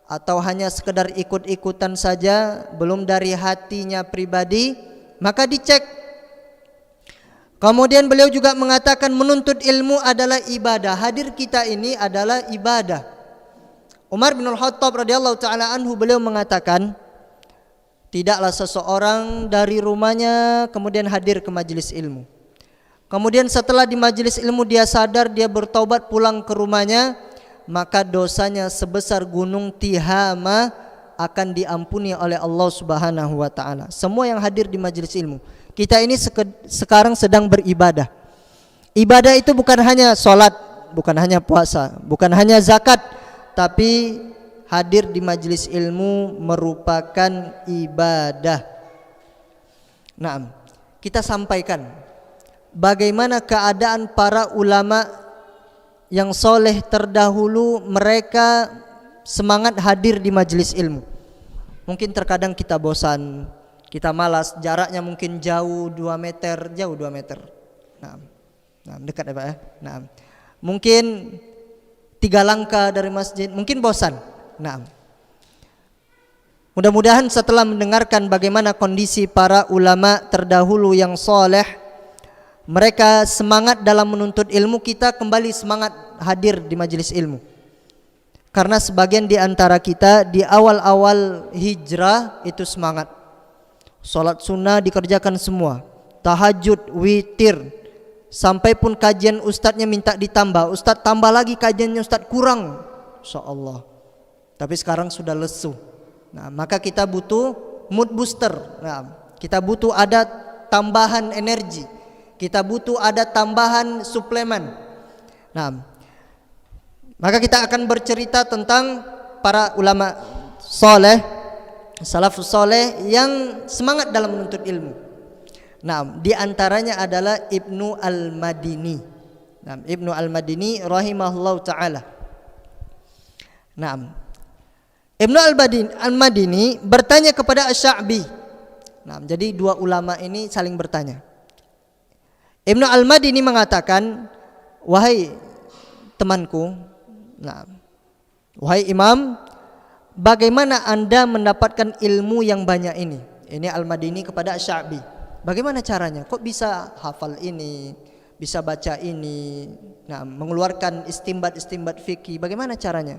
atau hanya sekedar ikut-ikutan saja, belum dari hatinya pribadi? Maka dicek. Kemudian beliau juga mengatakan menuntut ilmu adalah ibadah. Hadir kita ini adalah ibadah. Umar bin Al-Khattab radhiyallahu taala anhu beliau mengatakan, tidaklah seseorang dari rumahnya kemudian hadir ke majelis ilmu. Kemudian setelah di majelis ilmu dia sadar, dia bertaubat pulang ke rumahnya, maka dosanya sebesar gunung Tihama akan diampuni oleh Allah Subhanahu wa taala. Semua yang hadir di majelis ilmu. Kita ini sekarang sedang beribadah. Ibadah itu bukan hanya sholat, bukan hanya puasa, bukan hanya zakat, tapi hadir di majelis ilmu merupakan ibadah. Nah, kita sampaikan bagaimana keadaan para ulama yang soleh terdahulu, mereka semangat hadir di majelis ilmu. Mungkin terkadang kita bosan, kita malas, jaraknya mungkin jauh 2 meter. Nah, dekat ya Pak ya. Nah, mungkin 3 langkah dari masjid, mungkin bosan. Nah, mudah-mudahan setelah mendengarkan bagaimana kondisi para ulama terdahulu yang soleh, mereka semangat dalam menuntut ilmu, kita kembali semangat hadir di majelis ilmu. Karena sebagian di antara kita di awal-awal hijrah itu semangat. Salat sunnah dikerjakan semua, tahajud, witir, sampai pun kajian ustadznya minta ditambah, ustadz tambah lagi kajiannya, ustadz kurang, insyaallah. Tapi sekarang sudah lesu. Nah, maka kita butuh mood booster. Nah, kita butuh ada tambahan energi, kita butuh ada tambahan suplemen. Nah, maka kita akan bercerita tentang para ulama soleh, salafus soleh yang semangat dalam menuntut ilmu. Nah, di antaranya adalah Ibnu Al-Madini. Nah, Ibnu Al-Madini rahimahullah taala. Nah, Ibnu Al-Madini bertanya kepada Asy-Sya'bi. Nah, jadi 2 ulama ini saling bertanya. Ibnu Al-Madini mengatakan, wahai temanku, nah, wahai imam, bagaimana Anda mendapatkan ilmu yang banyak ini? Ini Al-Madini kepada Asy-Sya'bi. Bagaimana caranya? Kok bisa hafal ini, bisa baca ini, nah, mengeluarkan istimbat fikih? Bagaimana caranya?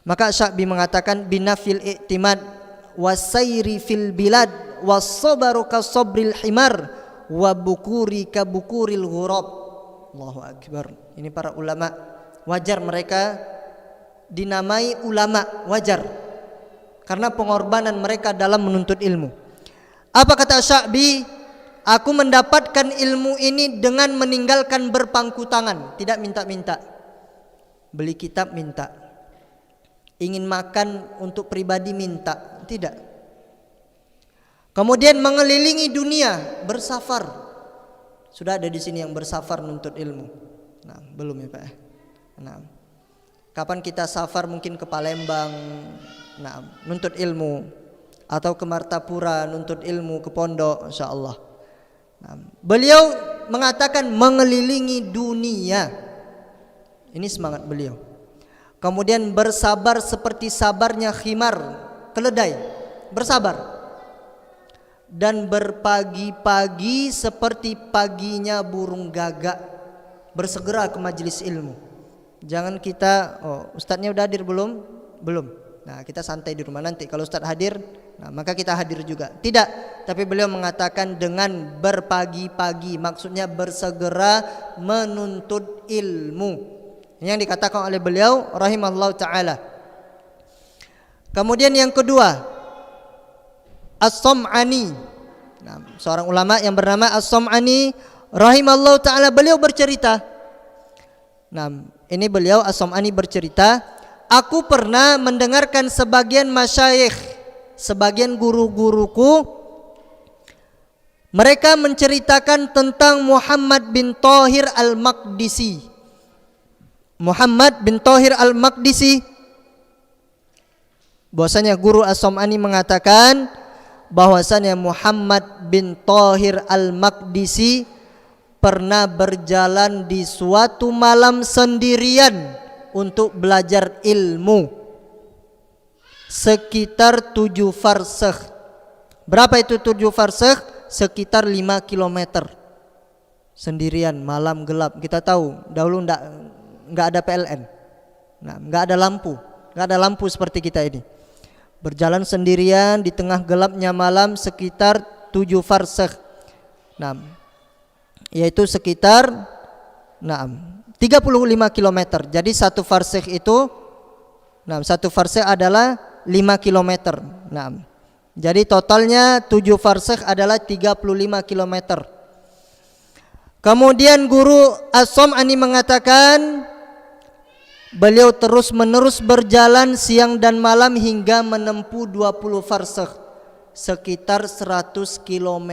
Maka Asy-Sya'bi mengatakan, binafil i'timad wasairi fil bilad was-sabru kasabril himar wa bukuri ka bukuril ghurab. Allahu akbar. Ini para ulama, wajar mereka dinamai ulama, wajar karena pengorbanan mereka dalam menuntut ilmu. Apa kata Asy-Sya'bi? Aku mendapatkan ilmu ini dengan meninggalkan berpangku tangan, tidak minta-minta. Beli kitab minta, ingin makan untuk pribadi minta, tidak. Kemudian mengelilingi dunia, bersafar. Sudah ada di sini yang bersafar menuntut ilmu? Nah, belum ya Pak. Nah, Kapan kita safar mungkin ke Palembang, nah, nuntut ilmu, atau ke Martapura nuntut ilmu ke pondok, insyaallah. Nah, beliau mengatakan mengelilingi dunia. Ini semangat beliau. Kemudian bersabar seperti sabarnya khimar, keledai, bersabar. Dan berpagi-pagi seperti paginya burung gagak, bersegera ke majelis ilmu. Jangan kita, ustadznya udah hadir belum? Belum. Nah, kita santai di rumah, nanti kalau ustadz hadir, nah, maka kita hadir juga. Tidak, tapi beliau mengatakan dengan berpagi-pagi, maksudnya bersegera menuntut ilmu. Ini yang dikatakan oleh beliau rahimahullah ta'ala. Kemudian yang kedua, As-Sam'ani. Nah, seorang ulama yang bernama As-Sam'ani rahimahullah ta'ala, beliau bercerita. Nah, ini beliau As-Sam'ani bercerita, aku pernah mendengarkan sebagian masyayikh, sebagian guru-guruku, mereka menceritakan tentang Muhammad bin Thahir al-Maqdisi. Muhammad bin Thahir al-Maqdisi, bahwasanya guru As-Sam'ani mengatakan bahwasanya Muhammad bin Thahir al-Maqdisi pernah berjalan di suatu malam sendirian untuk belajar ilmu sekitar 7 farsakh. Berapa itu 7 farsakh? Sekitar 5 kilometer. Sendirian, malam gelap. Kita tahu dahulu enggak ada PLN. Nah, enggak ada lampu seperti kita ini. Berjalan sendirian di tengah gelapnya malam sekitar 7 farsakh. Nah, yaitu sekitar 35 km. Jadi satu farsakh itu, satu farsakh adalah 5 km. Jadi totalnya 7 farsakh adalah 35 km. Kemudian guru As-Sam'ani mengatakan beliau terus menerus berjalan siang dan malam hingga menempuh 20 farsakh, sekitar 100 km.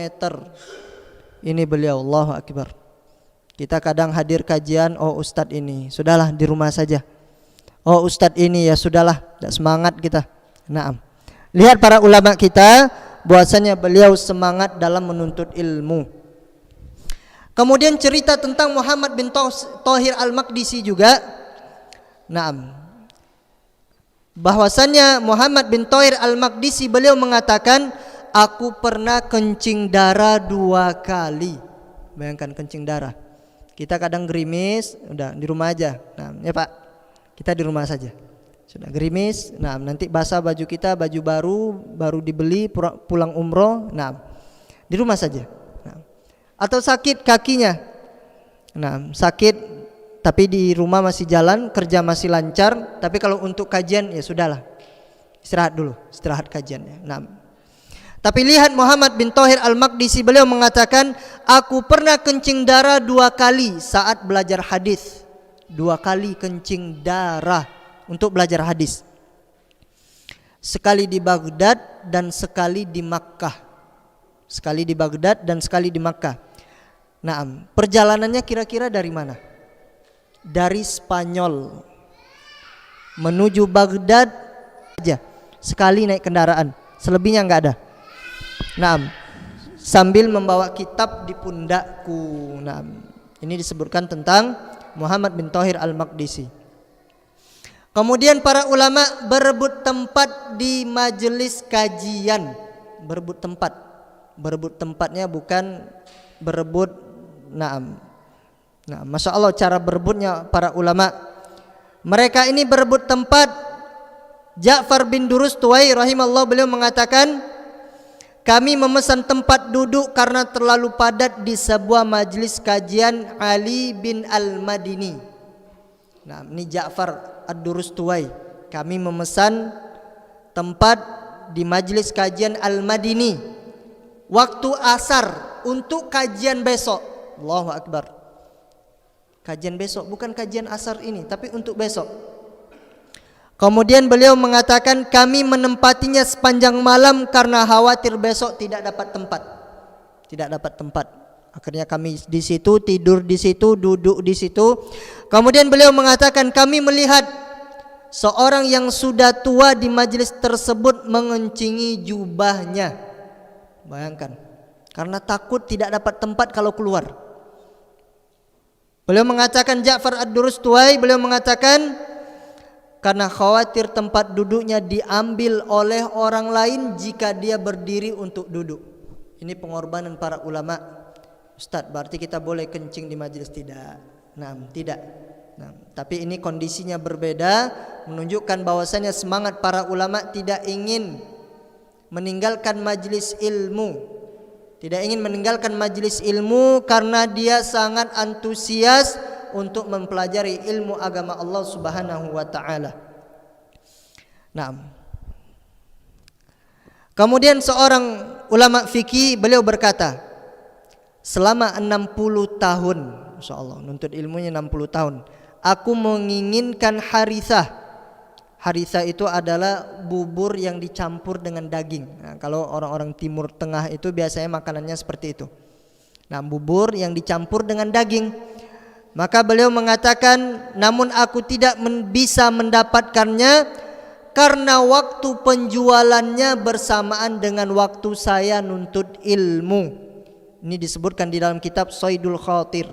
Ini beliau, Allahu Akbar. Kita kadang hadir kajian, oh ustadz ini, sudahlah di rumah saja. Oh ustadz ini, ya sudahlah, tidak semangat kita. Naam. Lihat para ulama kita, bahwasanya beliau semangat dalam menuntut ilmu. Kemudian cerita tentang Muhammad bin Thahir al-Maqdisi juga. Naam. Bahwasanya Muhammad bin Thahir al-Maqdisi, beliau mengatakan, aku pernah kencing darah 2 kali. Bayangkan kencing darah. Kita kadang gerimis, udah di rumah aja. Nah, ya Pak, kita di rumah saja. Sudah gerimis, nah nanti basah baju kita, baju baru dibeli pulang umroh, nah di rumah saja. Nah, atau sakit kakinya, nah sakit tapi di rumah masih jalan, kerja masih lancar, tapi kalau untuk kajian ya sudahlah, istirahat dulu, istirahat kajiannya. Nah, tapi lihat Muhammad bin Thahir al-Maqdisi, beliau mengatakan, aku pernah kencing darah 2 kali saat belajar hadis. 2 kali kencing darah untuk belajar hadis. Sekali di Baghdad dan sekali di Makkah. Sekali di Baghdad dan sekali di Makkah. Nah, perjalanannya kira-kira dari mana? Dari Spanyol menuju Baghdad aja. Sekali naik kendaraan, selebihnya enggak ada. Nah, sambil membawa kitab di pundakku. Nah, ini disebutkan tentang Muhammad bin Thahir al-Maqdisi. Kemudian para ulama berebut tempat di majelis kajian. Berebut tempat. Berebut tempatnya bukan berebut. Nah, Masya Allah cara berebutnya para ulama. Mereka ini berebut tempat. Ja'far bin Durus Tuwai rahimahullah, beliau mengatakan, kami memesan tempat duduk karena terlalu padat di sebuah majelis kajian Ali bin Al-Madini. Nah, ini Ja'far ad-Durus Tuwai. Kami memesan tempat di majelis kajian Al-Madini waktu asar untuk kajian besok. Allahu Akbar. Kajian besok, bukan kajian asar ini, tapi untuk besok. Kemudian beliau mengatakan, kami menempatinya sepanjang malam karena khawatir besok tidak dapat tempat. Tidak dapat tempat. Akhirnya kami di situ, tidur di situ, duduk di situ. Kemudian beliau mengatakan, kami melihat seorang yang sudah tua di majelis tersebut mengencingi jubahnya. Bayangkan, karena takut tidak dapat tempat kalau keluar. Beliau mengatakan, Ja'far ad-Durustuwai, beliau mengatakan karena khawatir tempat duduknya diambil oleh orang lain jika dia berdiri untuk duduk. Ini pengorbanan para ulama. Ustaz, berarti kita boleh kencing di majelis? Tidak. Tidak. Tapi ini kondisinya berbeda, menunjukkan bahwasanya semangat para ulama tidak ingin meninggalkan majelis ilmu. Tidak ingin meninggalkan majelis ilmu karena dia sangat antusias untuk mempelajari ilmu agama Allah Subhanahu wa taala. Kemudian seorang ulama fikih, beliau berkata, selama 60 tahun, insyaallah nuntut ilmunya 60 tahun, aku menginginkan harithah. Harithah itu adalah bubur yang dicampur dengan daging. Kalau orang-orang Timur Tengah itu biasanya makanannya seperti itu. Bubur yang dicampur dengan daging. Maka beliau mengatakan, namun aku tidak bisa mendapatkannya karena waktu penjualannya bersamaan dengan waktu saya nuntut ilmu. Ini disebutkan di dalam kitab Saidul Khatir.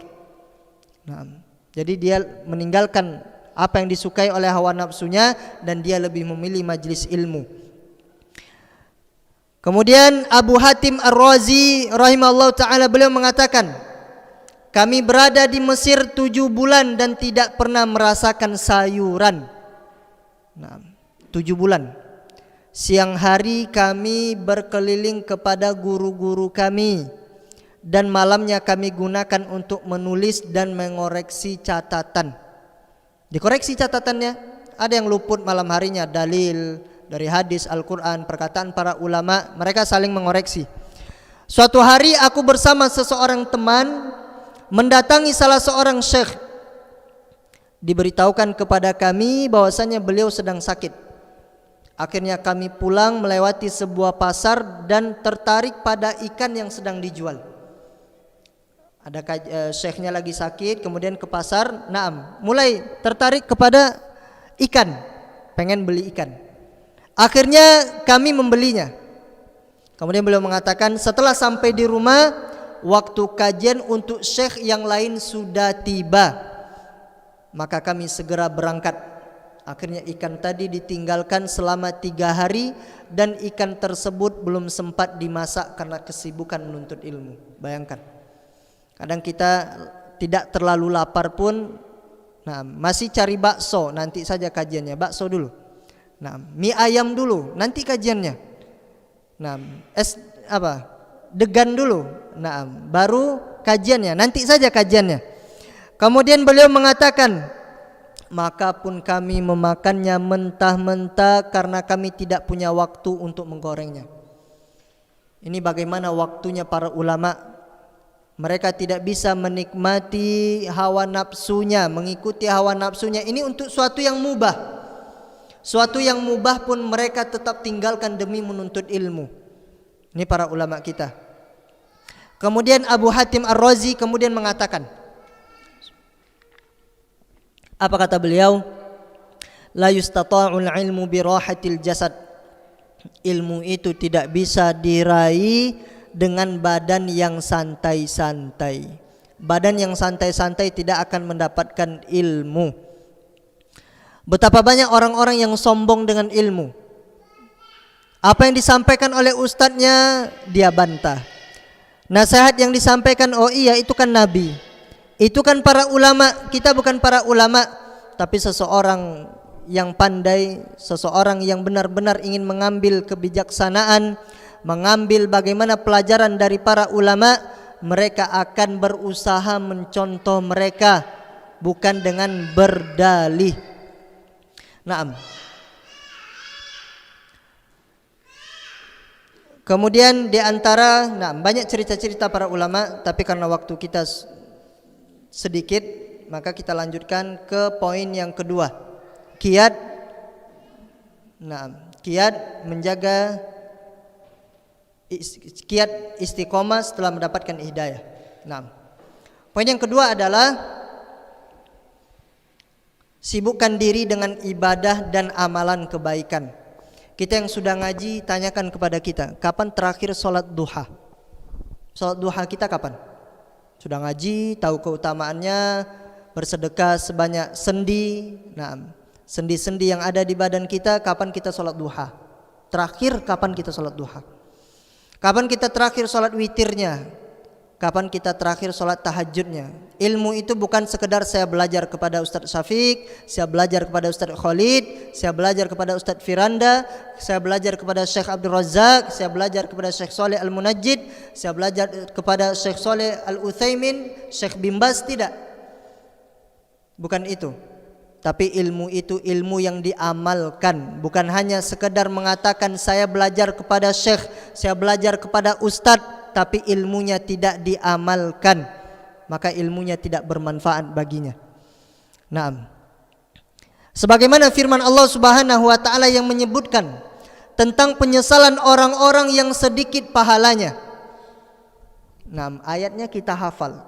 Jadi dia meninggalkan apa yang disukai oleh hawa nafsunya dan dia lebih memilih majelis ilmu. Kemudian Abu Hatim Ar-Razi rahimahullah ta'ala, beliau mengatakan, kami berada di Mesir 7 bulan dan tidak pernah merasakan sayuran. 7 bulan. Siang hari kami berkeliling kepada guru-guru kami, dan malamnya kami gunakan untuk menulis dan mengoreksi catatan. Dikoreksi catatannya, ada yang luput malam harinya, dalil dari hadis, Al-Quran, perkataan para ulama, mereka saling mengoreksi. Suatu hari aku bersama seseorang teman mendatangi salah seorang syekh. Diberitahukan kepada kami bahwasanya beliau sedang sakit. Akhirnya kami pulang melewati sebuah pasar dan tertarik pada ikan yang sedang dijual. Ada syekhnya lagi sakit, kemudian ke pasar, mulai tertarik kepada ikan, pengen beli ikan. Akhirnya kami membelinya. Kemudian beliau mengatakan, setelah sampai di rumah, waktu kajian untuk syekh yang lain sudah tiba, maka kami segera berangkat. Akhirnya ikan tadi ditinggalkan selama 3 hari dan ikan tersebut belum sempat dimasak karena kesibukan menuntut ilmu. Bayangkan, kadang kita tidak terlalu lapar pun, masih cari bakso, nanti saja kajiannya, bakso dulu. Mie ayam dulu, nanti kajiannya. Degan dulu, baru kajiannya, nanti saja kajiannya. Kemudian beliau mengatakan, maka pun kami memakannya mentah-mentah karena kami tidak punya waktu untuk menggorengnya. Ini bagaimana waktunya para ulama. Mereka tidak bisa menikmati hawa nafsunya, mengikuti hawa nafsunya. Ini untuk suatu yang mubah. Suatu yang mubah pun mereka tetap tinggalkan demi menuntut ilmu. Ini para ulama kita. Kemudian Abu Hatim Ar-Razi kemudian mengatakan, apa kata beliau? La yustata'ul ilmu bi rahatil jasad. Ilmu itu tidak bisa diraih dengan badan yang santai-santai. Badan yang santai-santai tidak akan mendapatkan ilmu. Betapa banyak orang-orang yang sombong dengan ilmu. Apa yang disampaikan oleh ustadznya dia bantah. Nasihat yang disampaikan, oh iya itu kan Nabi, itu kan para ulama. Kita bukan para ulama, tapi seseorang yang pandai, seseorang yang benar-benar ingin mengambil kebijaksanaan, mengambil bagaimana pelajaran dari para ulama, mereka akan berusaha mencontoh mereka, bukan dengan berdalih. Kemudian di antara banyak cerita-cerita para ulama, tapi karena waktu kita sedikit, maka kita lanjutkan ke poin yang kedua. Kiat menjaga kiat istiqomah setelah mendapatkan hidayah. Poin yang kedua adalah Sibukkan diri dengan ibadah dan amalan kebaikan. Kita yang sudah ngaji, tanyakan kepada kita, kapan terakhir sholat duha? Sholat duha kita kapan? Sudah ngaji, tahu keutamaannya, bersedekah sebanyak sendi. Nah, sendi-sendi yang ada di badan kita, kapan kita sholat duha? Terakhir kapan kita sholat duha? Kapan kita terakhir sholat witirnya? Kapan kita terakhir sholat tahajudnya? Ilmu itu bukan sekedar saya belajar kepada Ustadz Syafiq, saya belajar kepada Ustadz Khalid, saya belajar kepada Ustadz Firanda, saya belajar kepada Syekh Abdul Razak, saya belajar kepada Syekh Saleh Al-Munajjid, saya belajar kepada Syekh Saleh Al-Utsaimin, Syekh Bin Baz. Tidak. Bukan itu. Tapi ilmu itu ilmu yang diamalkan, bukan hanya sekedar mengatakan saya belajar kepada syekh, saya belajar kepada ustadz, tapi ilmunya tidak diamalkan, maka ilmunya tidak bermanfaat baginya. Naam. Sebagaimana firman Allah Subhanahu wa taala yang menyebutkan tentang penyesalan orang-orang yang sedikit pahalanya. Naam, ayatnya kita hafal.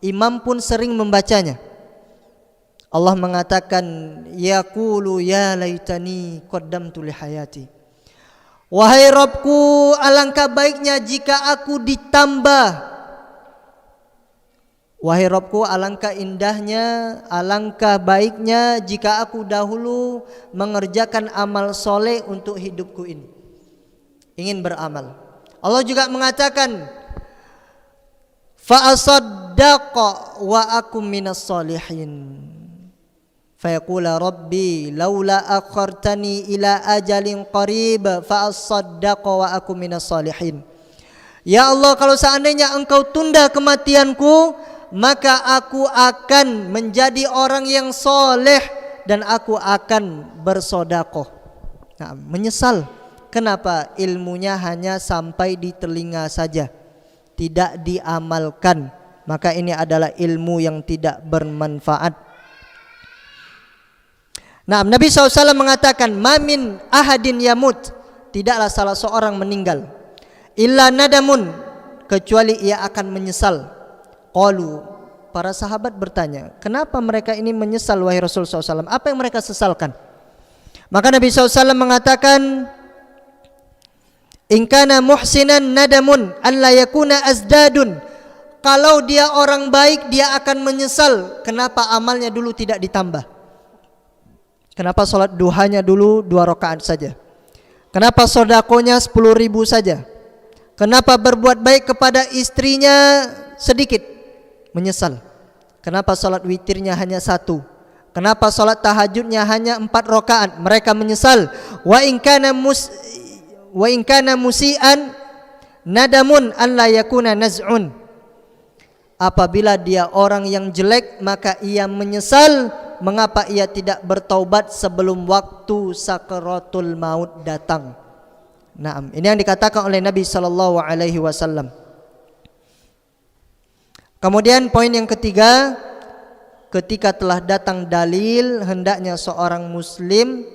Imam pun sering membacanya. Allah mengatakan, yaqulu ya laitani qaddamtu li hayati. Wahai Rabbku, alangkah baiknya jika aku ditambah. Wahai Rabbku, alangkah indahnya, alangkah baiknya jika aku dahulu mengerjakan amal soleh untuk hidupku ini. Ingin beramal. Allah juga mengatakan, fa asaddaqa wa akum minas solihin. Fayaqula rabbi laula akhartani ila ajalin qarib fa asaddaqa wa akum minas solihin. Ya Allah, kalau seandainya engkau tunda kematianku, maka aku akan menjadi orang yang soleh dan aku akan bersodakoh. Nah, menyesal. Kenapa? Ilmunya hanya sampai di telinga saja, tidak diamalkan. Maka ini adalah ilmu yang tidak bermanfaat. Nah, Nabi SAW mengatakan, mamin ahadin yamut, tidaklah salah seorang meninggal, illa nadamun, kecuali ia akan menyesal. Qalu, para sahabat bertanya, kenapa mereka ini menyesal wahai Rasul SAW? Apa yang mereka sesalkan? Maka Nabi SAW mengatakan, in kana muhsinan nadamun alla yakuna azdadun. Kalau dia orang baik, dia akan menyesal kenapa amalnya dulu tidak ditambah. Kenapa sholat duhanya dulu 2 rakaat saja? Kenapa sodakonya 10.000 saja? Kenapa berbuat baik kepada istrinya sedikit? Menyesal. Kenapa sholat witirnya hanya 1? Kenapa sholat tahajudnya hanya 4 rakaat? Mereka menyesal. Wa in kana musian nadamun an la yakuna naz'un. Apabila dia orang yang jelek, maka ia menyesal mengapa ia tidak bertaubat sebelum waktu sakaratul maut datang. Naam, ini yang dikatakan oleh Nabi sallallahu alaihi wasallam. Kemudian poin yang ketiga, ketika telah datang dalil, hendaknya seorang muslim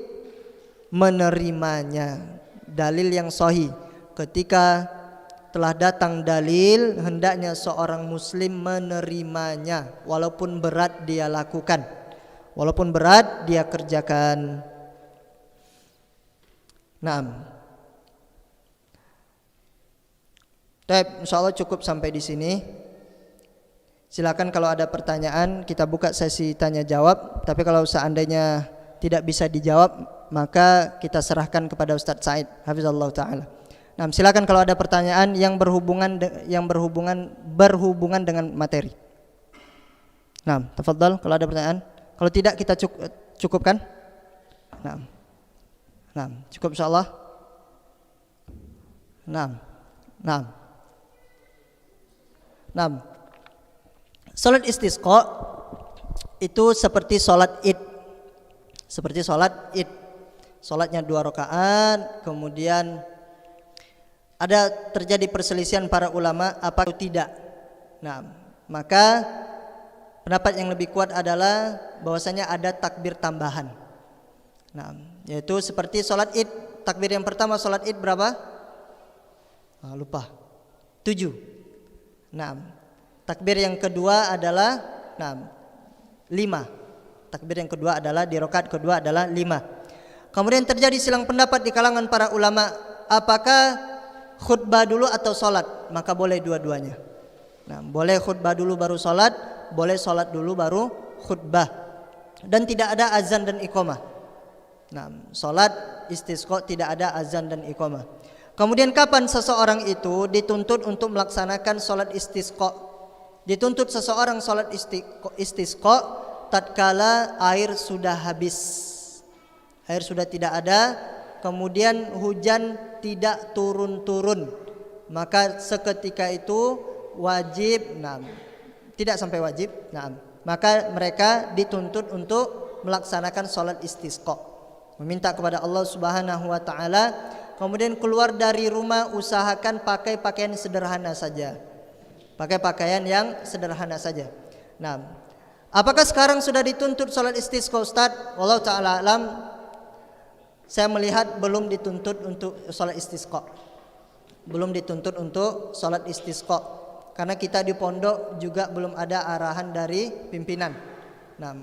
menerimanya. Dalil yang sahih. Ketika telah datang dalil, hendaknya seorang muslim menerimanya, walaupun berat dia lakukan, walaupun berat dia kerjakan. Naam. Baik, insyaallah cukup sampai di sini. Silakan kalau ada pertanyaan, kita buka sesi tanya jawab. Tapi kalau seandainya tidak bisa dijawab, maka kita serahkan kepada Ustadz Said hafizallahu taala. Nah, silakan kalau ada pertanyaan yang berhubungan dengan materi. Nah, tafadhal kalau ada pertanyaan. Kalau tidak kita cukupkan. Nah, cukup insyaallah. Nah. Salat istisqa itu seperti salat Id. Seperti salat Id. Salatnya 2 rakaat, kemudian ada terjadi perselisihan para ulama apa atau tidak. Nah, maka pendapat yang lebih kuat adalah bahwasanya ada takbir tambahan. Nah, yaitu seperti salat Id. Takbir yang pertama salat Id berapa? Lupa. 7. Nah, takbir yang kedua adalah 5. Takbir yang kedua adalah di rakaat kedua adalah 5. Kemudian terjadi silang pendapat di kalangan para ulama, apakah khutbah dulu atau salat? Maka boleh dua-duanya. Nah, boleh khutbah dulu baru salat, boleh salat dulu baru khutbah. Dan tidak ada azan dan iqamah. Nah, salat istisqa tidak ada azan dan iqamah. Kemudian kapan seseorang itu dituntut untuk melaksanakan salat istisqa? Dituntut seseorang salat istisqa tatkala air sudah habis. Air sudah tidak ada, kemudian hujan tidak turun-turun. Maka seketika itu wajib, tidak sampai wajib, maka mereka dituntut untuk melaksanakan salat istisqa. Meminta kepada Allah Subhanahu wa taala, kemudian keluar dari rumah usahakan pakai pakaian sederhana saja. Pakai pakaian yang sederhana saja. Apakah sekarang sudah dituntut salat istisqa, Ustaz? Wallahu taala alam, saya melihat belum dituntut untuk salat istisqa. Belum dituntut untuk salat istisqa. Karena kita di pondok juga belum ada arahan dari pimpinan.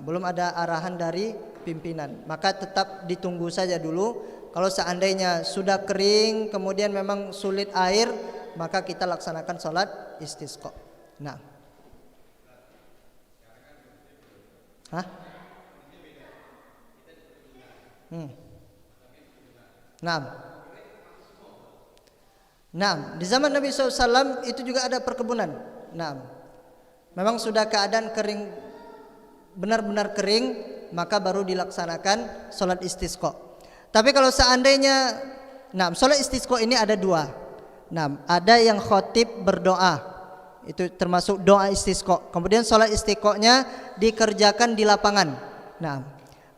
Belum ada arahan dari pimpinan. Maka tetap ditunggu saja dulu. Kalau seandainya sudah kering, kemudian memang sulit air, maka kita laksanakan salat istisqa. Di zaman Nabi SAW itu juga ada perkebunan. Memang sudah keadaan kering, benar-benar kering, maka baru dilaksanakan salat istisqa. Tapi kalau seandainya, salat istisqa ini ada dua. Ada yang khotib berdoa, itu termasuk doa istisqa. Kemudian salat istisqanya dikerjakan di lapangan.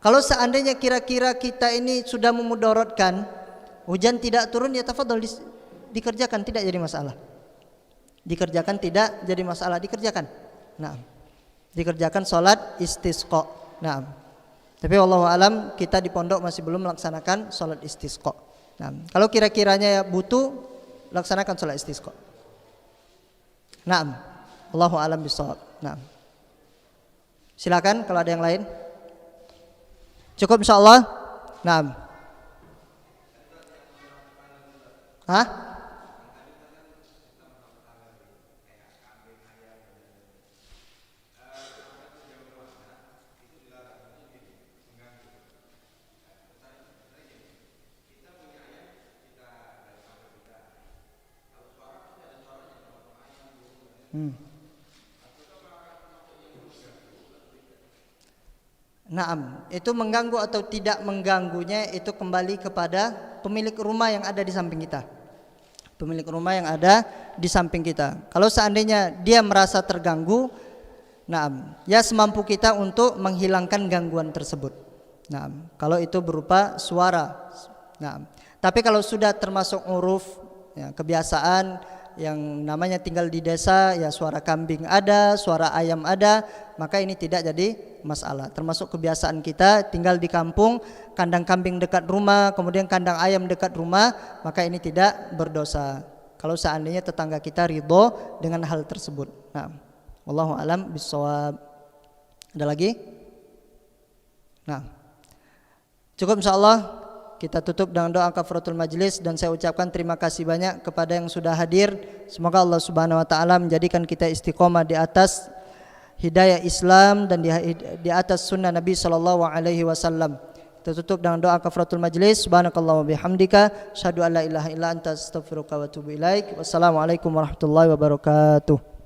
Kalau seandainya kira-kira kita ini sudah memudaratkan, hujan tidak turun, ya tafadhol dikerjakan, tidak jadi masalah. Dikerjakan tidak jadi masalah, dikerjakan. Dikerjakan salat istisqa. Tapi wallahu alam kita di pondok masih belum melaksanakan salat istisqa. Kalau kira-kiranya butuh, laksanakan salat istisqa. Wallahu alam bishawab. Silakan kalau ada yang lain. Cukup insyaallah. Itu mengganggu atau tidak mengganggunya itu kembali kepada pemilik rumah yang ada di samping kita. Pemilik rumah yang ada di samping kita. Kalau seandainya dia merasa terganggu, ya semampu kita untuk menghilangkan gangguan tersebut. Kalau itu berupa suara. Tapi kalau sudah termasuk uruf, ya, kebiasaan yang namanya tinggal di desa, ya suara kambing ada, suara ayam ada, maka ini tidak jadi masalah. Termasuk kebiasaan kita tinggal di kampung, kandang kambing dekat rumah, kemudian kandang ayam dekat rumah, maka ini tidak berdosa. Kalau seandainya tetangga kita ridho dengan hal tersebut. Wallahu alam bishawab. Ada lagi? Cukup insyaallah. Kita tutup dengan doa kafaratul majlis, dan saya ucapkan terima kasih banyak kepada yang sudah hadir. Semoga Allah Subhanahu wa taala menjadikan kita istiqomah di atas hidayah Islam dan di atas sunnah Nabi sallallahu alaihi wasallam. Kita tutup dengan doa kafaratul majlis. Subhanakallahumma bihamdika asyhadu an la ilaha illa anta astaghfiruka wa atubu ilaik. Wassalamualaikum warahmatullahi wabarakatuh.